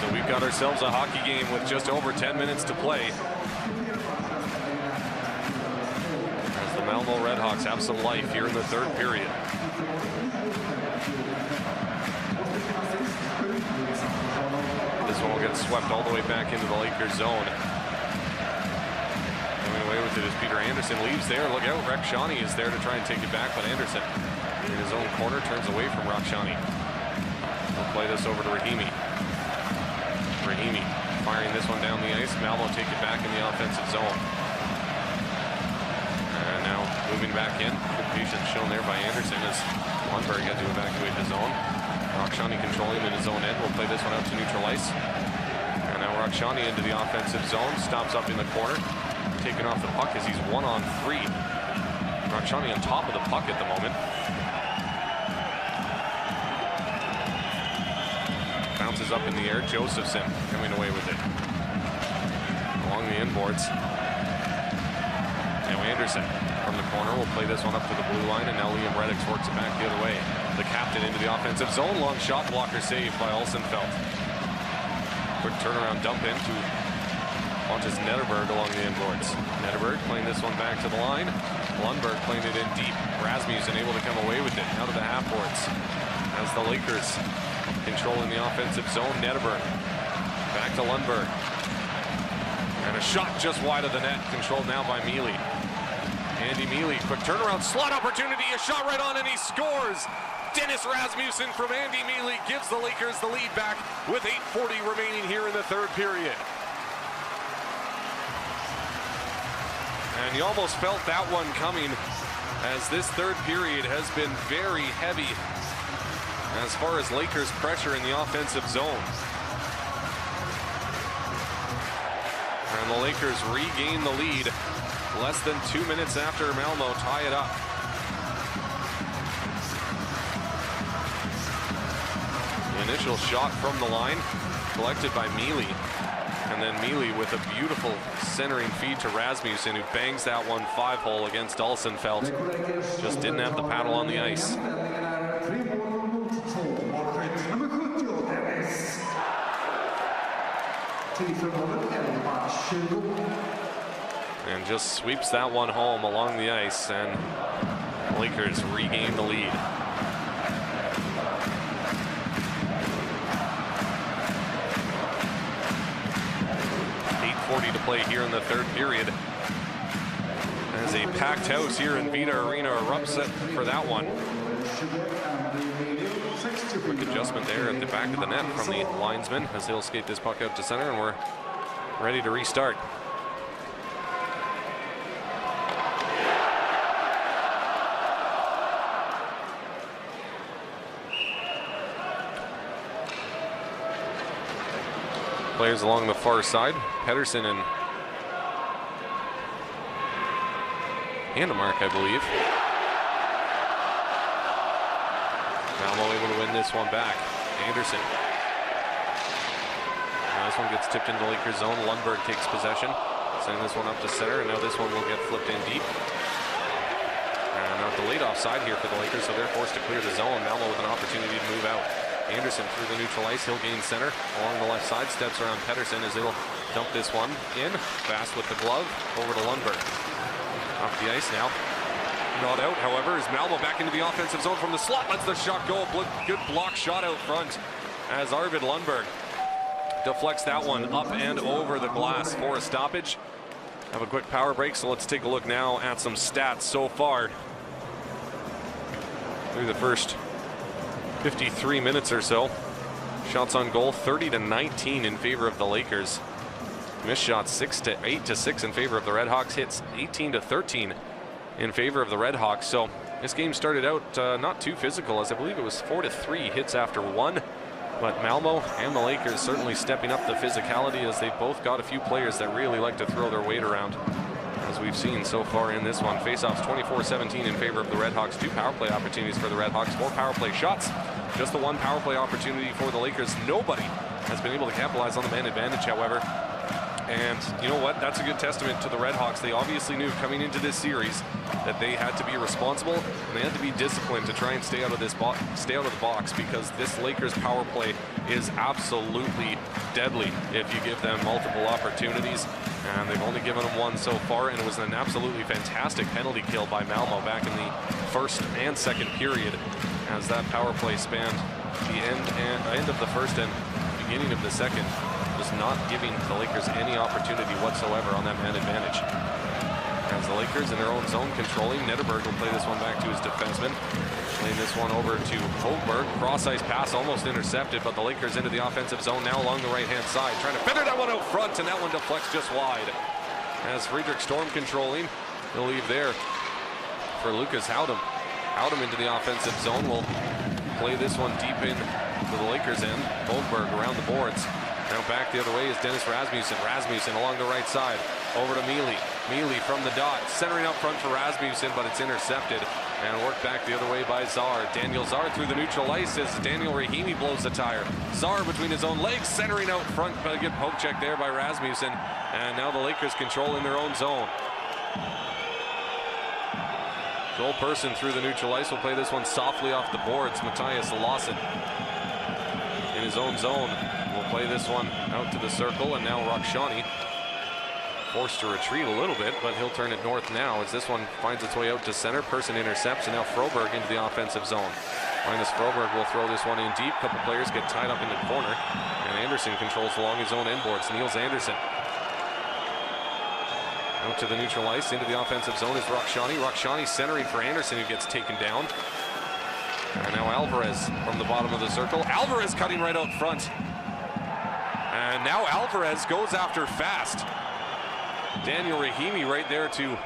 So we've got ourselves a hockey game with just over 10 minutes to play. As the Malmö Redhawks have some life here in the third period. This one will get swept all the way back into the Lakers zone. Going away with it as Peter Anderson leaves there. Look out, Rakshani is there to try and take it back, but Anderson in his own corner turns away from Rakshani. We'll play this over to Rahimi. Rahimi firing this one down the ice. Malmö take it back in the offensive zone. And now moving back in. Good patience shown there by Anderson as Lundberg had to evacuate his zone. Rakshani controlling in his own end. We'll play this one out to neutral ice. And now Rakshani into the offensive zone. Stops up in the corner. Taking off the puck as he's 1-on-3. Rakshani on top of the puck at the moment. Bounces up in the air. Josephson coming away with it. Along the inboards. Now Anderson from the corner will play this one up to the blue line, and now Liam Reddix works it back the other way. The captain into the offensive zone. Long shot blocker saved by Olsenfeld. Quick turnaround dump into Pontus Nederberg along the inboards. Nederberg playing this one back to the line. Lundberg playing it in deep. Rasmussen able to come away with it out of the half boards. As the Lakers controlling the offensive zone. Nederberg back to Lundberg. And a shot just wide of the net, controlled now by Mealy. Andy Mealy, quick turnaround, slot opportunity, a shot right on, and he scores! Dennis Rasmussen from Andy Mealy gives the Lakers the lead back with 8:40 remaining here in the third period. And you almost felt that one coming, as this third period has been very heavy as far as Lakers pressure in the offensive zone. And the Lakers regain the lead less than 2 minutes after Malmö tie it up. The initial shot from the line collected by Mealy. And then Mealy with a beautiful centering feed to Rasmussen, who bangs that one 5-hole against Olsenfeld. Just didn't have the paddle on the ice. And just sweeps that one home along the ice, and Lakers regain the lead. .8:40 to play here in the third period, as a packed house here in Vita Arena erupts it for that one. Quick adjustment there at the back of the net from the linesman as he'll skate this puck out to center, and we're ready to restart. Players along the far side. Pettersson and and a mark, I believe. Malmö able to win this one back. Anderson. Now this one gets tipped into Lakers zone. Lundberg takes possession. Sending this one up to center, and now this one will get flipped in deep. And now delayed offside here for the Lakers, so they're forced to clear the zone. Malmö with an opportunity to move out. Anderson through the neutral ice. He'll gain center along the left side. Steps around Pettersson as he'll dump this one in. Fast with the glove. Over to Lundberg. Off the ice now. Not out, however, as Malmö back into the offensive zone from the slot. Lets the shot go. Good block shot out front as Arvid Lundberg deflects that one up and over the glass for a stoppage. Have a quick power break, so let's take a look now at some stats so far through the first 53 minutes or so. Shots on goal 30-19 in favor of the Lakers. Missed shots 8 to 6 in favor of the Redhawks. Hits 18-13 in favor of the Redhawks. So this game started out not too physical, as I believe it was 4-3 hits after one. But Malmö and the Lakers certainly stepping up the physicality, as they both got a few players that really like to throw their weight around, as we've seen so far in this one. Faceoffs 24-17 in favor of the Redhawks. 2 power play opportunities for the Redhawks. 4 power play shots. Just the 1 power play opportunity for the Lakers. Nobody has been able to capitalize on the man advantage, however. And you know what? That's a good testament to the Redhawks. They obviously knew coming into this series that they had to be responsible and they had to be disciplined to try and stay out of the box, because this Lakers power play is absolutely deadly if you give them multiple opportunities. And they've only given them 1 so far, and it was an absolutely fantastic penalty kill by Malmö back in the first and second period, as that power play spanned the end of the first and beginning of the second. Just not giving the Lakers any opportunity whatsoever on that man advantage. As the Lakers in their own zone controlling, Nederberg will play this one back to his defenseman. Playing this one over to Hogberg. Cross-ice pass almost intercepted, but the Lakers into the offensive zone now along the right-hand side. Trying to feather that one out front, and that one deflects just wide. As Friedrich Storm controlling, he'll leave there for Lucas Howdem. Howdem into the offensive zone will play this one deep in to the Lakers end. Hogberg around the boards. Now back the other way is Dennis Rasmussen. Rasmussen along the right side. Over to Mealy. Mealy from the dot. Centering up front for Rasmussen, but it's intercepted. And worked back the other way by Czar. Daniel Czar through the neutral ice as Daniel Rahimi blows the tire. Czar between his own legs, centering out front, but a good poke check there by Rasmussen. And now the Lakers control in their own zone. Joel Person through the neutral ice will play this one softly off the boards. Matthias Lawson in his own zone. Will play this one out to the circle, and now Rakshani forced to retreat a little bit, but he'll turn it north now as this one finds its way out to center. Person intercepts, and now Froberg into the offensive zone. Linus Froberg will throw this one in deep. Couple players get tied up in the corner, and Anderson controls along his own end boards. Niels Anderson out to the neutral ice. Into the offensive zone is Rakshani. Rakshani centering for Anderson, who gets taken down. And now Alvarez from the bottom of the circle. Alvarez cutting right out front. And now Alvarez goes after fast. Daniel Rahimi right there to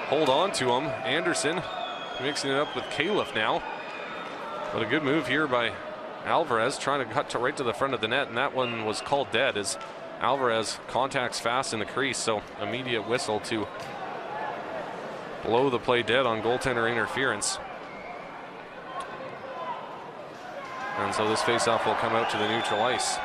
hold on to him. Anderson mixing it up with Califf now. But a good move here by Alvarez, trying to cut right to the front of the net, and that one was called dead as Alvarez contacts fast in the crease, so immediate whistle to blow the play dead on goaltender interference. And so this faceoff will come out to the neutral ice.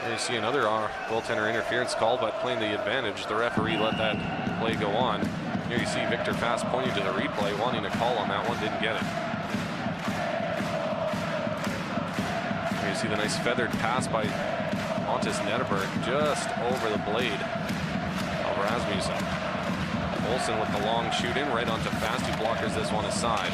There you see another goaltender interference call, but playing the advantage, the referee let that play go on. Here you see Victor Fast pointing to the replay, wanting a call on that one, didn't get it. Here you see the nice feathered pass by Pontus Nederberg just over the blade of Rasmussen. Olsen with the long shoot in right onto Fast, who blockers this one aside.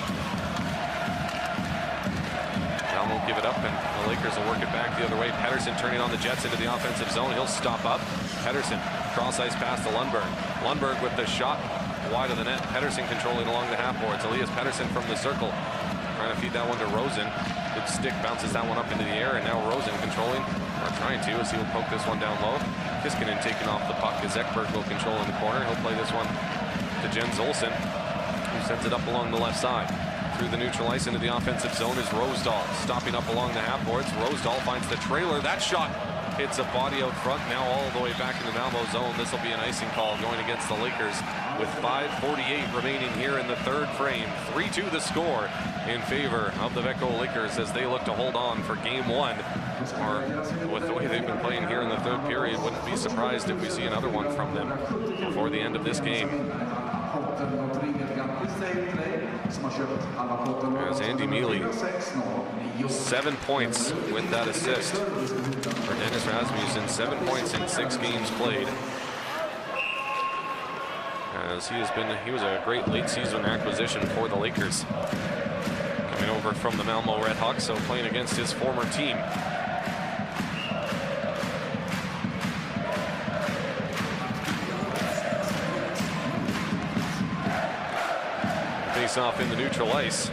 Malmö will give it up, and the Lakers will work it back the other way. Pettersson turning on the Jets into the offensive zone. He'll stop up. Pettersson, cross-ice pass to Lundberg. Lundberg with the shot wide of the net. Pettersson controlling along the half boards. Elias Pettersson from the circle, trying to feed that one to Rosen. Good stick, bounces that one up into the air, and now Rosen controlling, or trying to, as he'll poke this one down low. Kiskinen taking off the puck as Ekberg will control in the corner. He'll play this one to Jens Olsen, who sends it up along the left side. Through the neutral ice into the offensive zone is Rosedal, stopping up along the half boards. Rosedal finds the trailer. That shot hits a body out front, now all the way back in the Malmö zone. This will be an icing call going against the Lakers with 5:48 remaining here in the third frame. 3-2 the score in favor of the Växjö Lakers as they look to hold on for game one. Or with the way they've been playing here in the third period, wouldn't be surprised if we see another one from them before the end of this game. As Andy Mealy, 7 points with that assist for Dennis Rasmussen. 7 points in 6 games played. As he was a great late season acquisition for the Lakers. Coming over from the Malmö Redhawks, so playing against his former team. Face off in the neutral ice.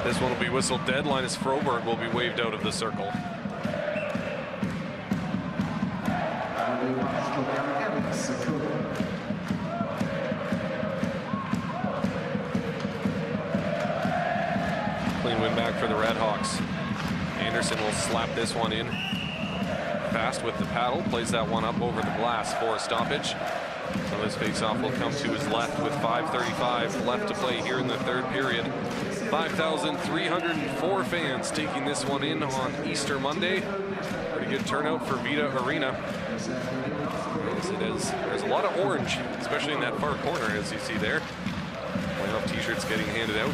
This one will be whistled dead. Linus Froberg will be waved out of the circle. Clean win back for the Redhawks. Anderson will slap this one in. Fast with the paddle, plays that one up over the glass for a stoppage. So this face-off will come to his left with 5:35 left to play here in the third period. 5,304 fans taking this one in on Easter Monday. Pretty good turnout for Vita Arena. As it is, there's a lot of orange, especially in that far corner, as you see there. Playoff t-shirts getting handed out.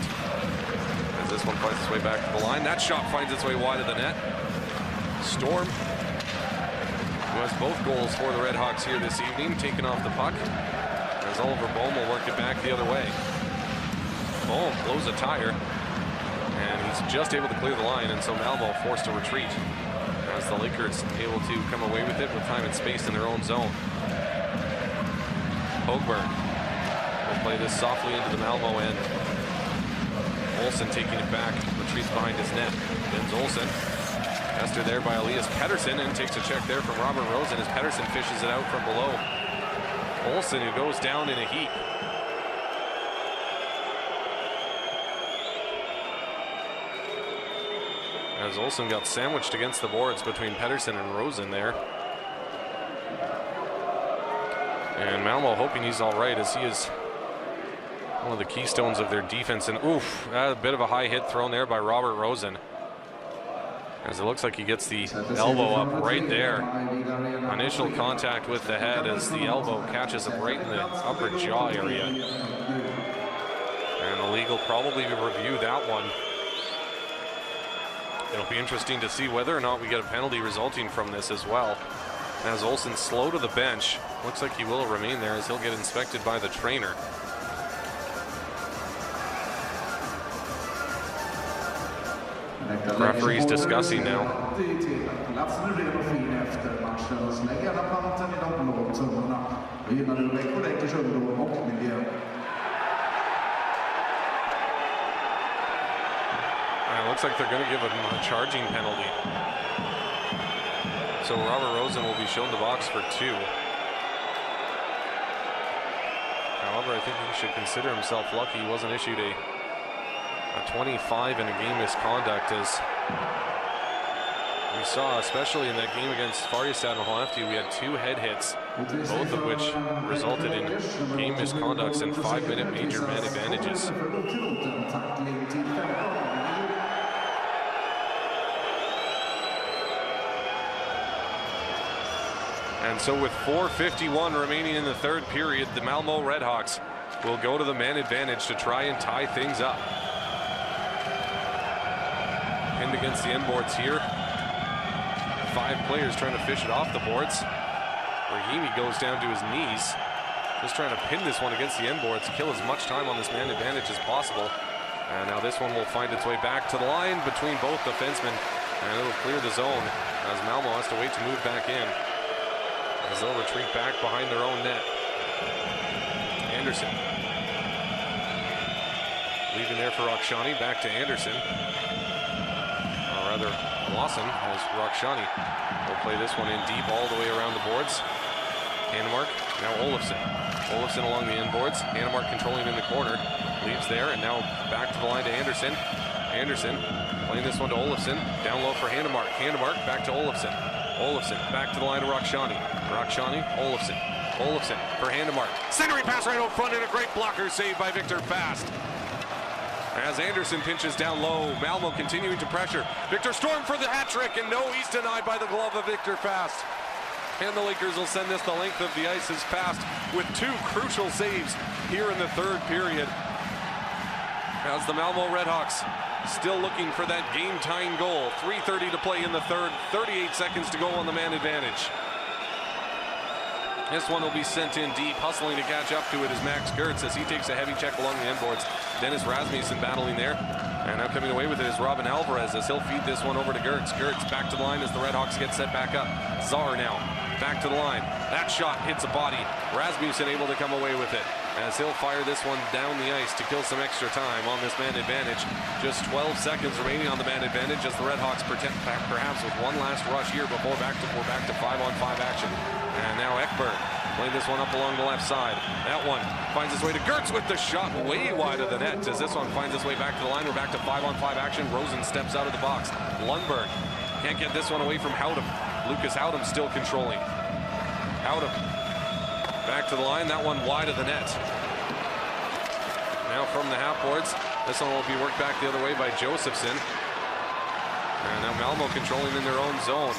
As this one finds its way back to the line. That shot finds its way wide of the net. Storm, who has both goals for the Redhawks here this evening, taking off the puck. As Oliver Bohm will work it back the other way. Bohm blows a tire, and he's just able to clear the line, and so Malmö forced to retreat. As the Lakers able to come away with it with time and space in their own zone. Hogberg will play this softly into the Malmö end. Olsen taking it back, retreats behind his net. Vince Olsen. Tested there by Elias Pettersson, and takes a check there from Robert Rosen as Pettersson fishes it out from below. Olsen, who goes down in a heap. As Olsen got sandwiched against the boards between Pettersson and Rosen there. And Malmö hoping he's all right, as he is one of the keystones of their defense. And oof, a bit of a high hit thrown there by Robert Rosen. As it looks like he gets the elbow up right there. Initial contact with the head as the elbow catches him right in the upper jaw area. And the league will probably review that one. It'll be interesting to see whether or not we get a penalty resulting from this as well. As Olsen's slow to the bench, looks like he will remain there as he'll get inspected by the trainer. The referee's discussing now. It looks like they're going to give him a charging penalty. So Robert Rosen will be shown the box for 2. However, I think he should consider himself lucky he wasn't issued a 25 in a game misconduct, as we saw, especially in that game against Färjestad and Skellefteå. We had 2 head hits, both of which resulted in game misconducts and 5-minute major man advantages. And so with 4:51 remaining in the third period, the Malmö Redhawks will go to the man advantage to try and tie things up. Pinned against the end boards here. 5 players trying to fish it off the boards. Rahimi goes down to his knees, just trying to pin this one against the end boards, kill as much time on this man advantage as possible. And now this one will find its way back to the line between both defensemen, and it'll clear the zone as Malmö has to wait to move back in, as they'll retreat back behind their own net. Anderson leaving there for Rakshani, back to Anderson. Or rather, Lawson, as Rakshani will play this one in deep all the way around the boards. Hanemark, now Olofsson. Olofsson along the inboards. Hannemark controlling in the corner. Leaves there, and now back to the line to Anderson. Anderson playing this one to Olofsson. Down low for Hannemark. Hannemark back to Olofsson. Olofsson back to the line to Rakshani. Rakshani, Olofsson. Olofsson for Hannemark. Centering pass right out front, and a great blocker save by Victor Fast. As Anderson pinches down low, Malmo continuing to pressure. Victor Storm for the hat trick, and no, he's denied by the glove of Victor Fast. And the Lakers will send this the length of the ice as Fast with two crucial saves here in the third period. As the Malmo Redhawks still looking for that game-tying goal. 3:30 to play in the third, 38 seconds to go on the man advantage. This one will be sent in deep, hustling to catch up to it is Max Gertz as he takes a heavy check along the inboards. Dennis Rasmussen battling there. And now coming away with it is Robin Alvarez as he'll feed this one over to Gertz. Gertz back to the line as the Redhawks get set back up. Czar now back to the line. That shot hits a body. Rasmussen able to come away with it as he'll fire this one down the ice to kill some extra time on this man advantage. Just 12 seconds remaining on the man advantage as the Redhawks protect back perhaps with one last rush here before we're back to 5-on-5 action. And now Ekberg playing this one up along the left side. That one finds its way to Gertz with the shot way wide of the net as this one finds its way back to the line. We're back to 5-on-5 action. Rosen steps out of the box. Lundberg can't get this one away from Howdam. Lucas Howdam still controlling. Howdam back to the line. That one wide of the net. Now from the half boards, this one will be worked back the other way by Josephson. And now Malmo controlling in their own zone.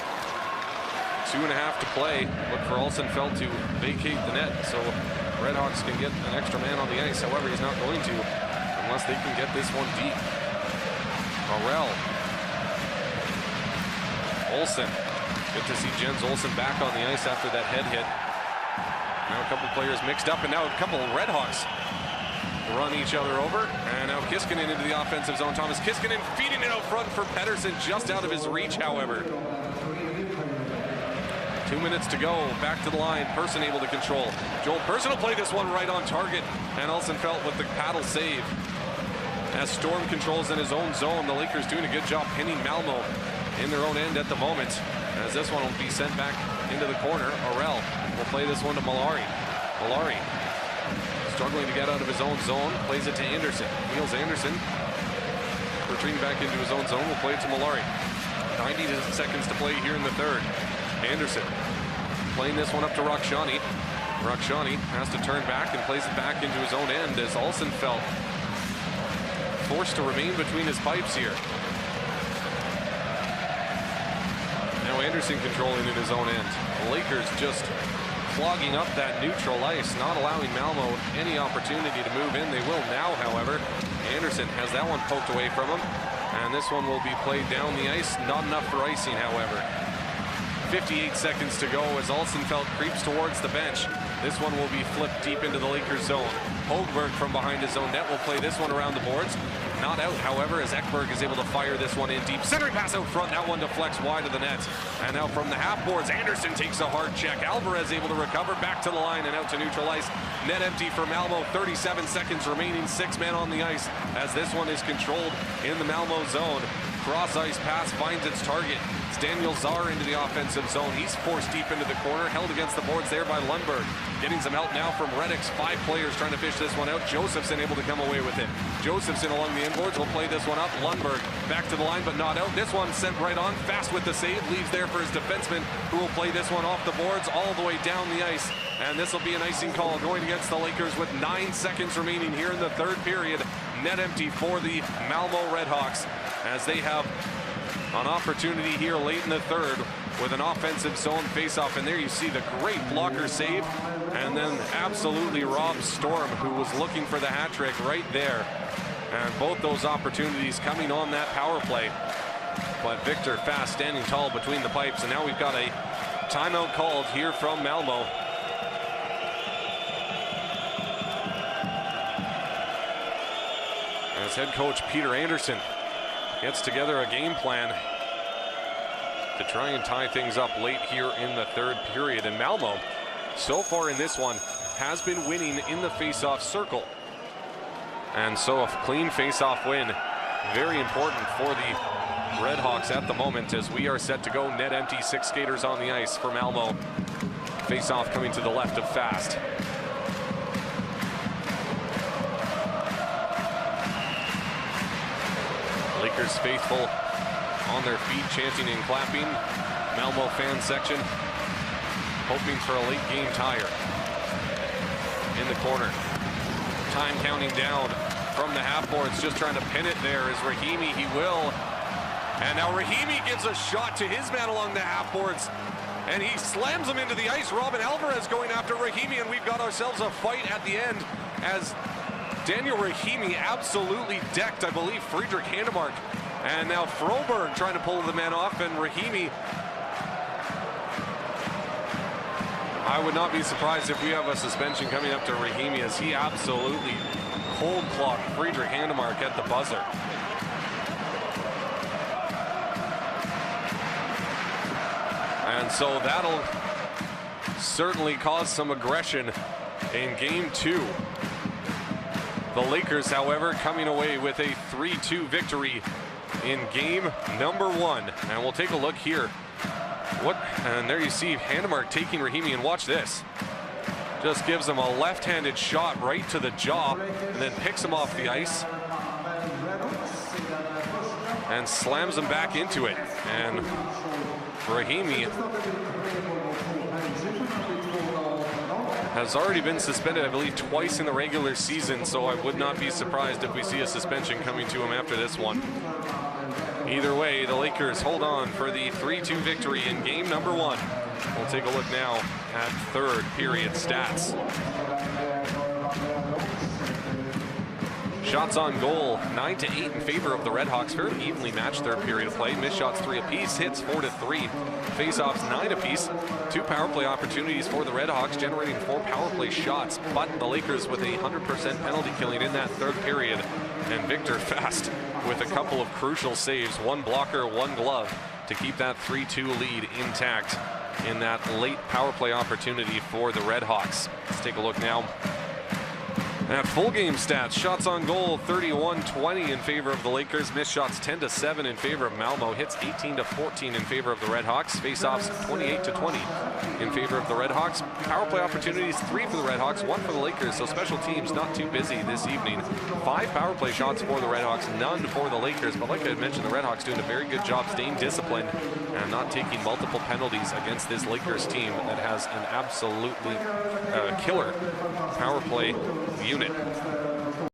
2.5 to play. Look for Olsenfeld to vacate the net so Redhawks can get an extra man on the ice. However, he's not going to unless they can get this one deep. Arell. Olsen. Good to see Jens Olsen back on the ice after that head hit. Now a couple players mixed up, and now a couple of Redhawks run each other over. And now Kiskinen into the offensive zone. Thomas Kiskinen feeding it out front for Pettersson, just out of his reach, however. 2 minutes to go. Back to the line. Persson able to control. Joel Persson will play this one right on target. And Olsenfeld with the paddle save. As Storm controls in his own zone, the Lakers doing a good job pinning Malmo in their own end at the moment. As this one will be sent back into the corner. Arell will play this one to Malari. Malari struggling to get out of his own zone. Plays it to Anderson. Niels Anderson retreating back into his own zone. Will play it to Malari. 90 seconds to play here in the third. Anderson playing this one up to Rakshani. Rakshani has to turn back and plays it back into his own end as Olsenfeld forced to remain between his pipes here. Now Anderson controlling in his own end. The Lakers just clogging up that neutral ice, not allowing Malmo any opportunity to move in. They will now, however. Anderson has that one poked away from him. And this one will be played down the ice. Not enough for icing, however. 58 seconds to go as Olsenfeld creeps towards the bench. This one will be flipped deep into the Lakers zone. Hogberg from behind his own net will play this one around the boards. Not out, however, as Ekberg is able to fire this one in deep. Centering pass out front. That one deflects wide of the net. And now from the half boards, Anderson takes a hard check. Alvarez able to recover back to the line and out to neutral ice. Net empty for Malmo. 37 seconds remaining. 6 men on the ice as this one is controlled in the Malmo zone. Cross ice pass finds its target. It's Daniel Czar into the offensive zone. He's forced deep into the corner, held against the boards there by Lundberg. Getting some help now from Reddick's 5 players trying to fish this one out. Josephson able to come away with it. Josephson along the inboards will play this one up. Lundberg back to the line but not out. This one sent right on. Fast with the save. Leaves there for his defenseman who will play this one off the boards all the way down the ice. And this will be an icing call going against the Lakers with 9 seconds remaining here in the third period. Net empty for the Malmo Redhawks as they have an opportunity here late in the third with an offensive zone faceoff. And there you see the great blocker save and then absolutely robbed Storm, who was looking for the hat trick right there. And both those opportunities coming on that power play. But Victor Fast standing tall between the pipes. And now we've got a timeout called here from Malmo. As head coach Peter Anderson gets together a game plan to try and tie things up late here in the third period. And Malmo, so far in this one, has been winning in the face-off circle. And so a clean face-off win, very important for the Redhawks at the moment as we are set to go net empty. 6 skaters on the ice for Malmo. Face-off coming to the left of Fast. Lakers faithful on their feet, chanting and clapping. Malmö fan section hoping for a late game tire. In the corner, time counting down from the half boards, just trying to pin it there is Rahimi. He will. And now Rahimi gives a shot to his man along the half boards, and he slams him into the ice. Robin Alvarez going after Rahimi, and we've got ourselves a fight at the end as Daniel Rahimi absolutely decked, I believe, Friedrich Handemark. And now Froberg trying to pull the man off, and Rahimi. I would not be surprised if we have a suspension coming up to Rahimi, as he absolutely cold clocked Friedrich Handemark at the buzzer. And so that'll certainly cause some aggression in game 2. The Lakers, however, coming away with a 3-2 victory in game number 1. And we'll take a look here. And there you see Handemark taking Rahimi, and watch this. Just gives him a left-handed shot right to the jaw, and then picks him off the ice and slams him back into it. And Rahimi has already been suspended, I believe, twice in the regular season, so I would not be surprised if we see a suspension coming to him after this one. Either way, the Lakers hold on for the 3-2 victory in game number 1. We'll take a look now at third period stats. Shots on goal, 9-8 in favor of the Redhawks. Fairly evenly matched third period of play. Missed shots 3 apiece, hits 4-3. Face-offs 9 apiece. 2 power play opportunities for the Redhawks, generating 4 power play shots. But the Lakers with a 100% penalty killing in that third period. And Victor Fast with a couple of crucial saves, 1 blocker, 1 glove, to keep that 3-2 lead intact in that late power play opportunity for the Redhawks. Let's take a look now at full game stats. Shots on goal, 31-20 in favor of the Lakers. Missed shots 10-7 in favor of Malmö. Hits 18-14 in favor of the Redhawks. Face-offs 28-20 in favor of the Redhawks. Power play opportunities, 3 for the Redhawks, 1 for the Lakers. So special teams not too busy this evening. 5 power play shots for the Redhawks, none for the Lakers. But like I had mentioned, the Redhawks doing a very good job staying disciplined and not taking multiple penalties against this Lakers team that has an absolutely killer power play unit.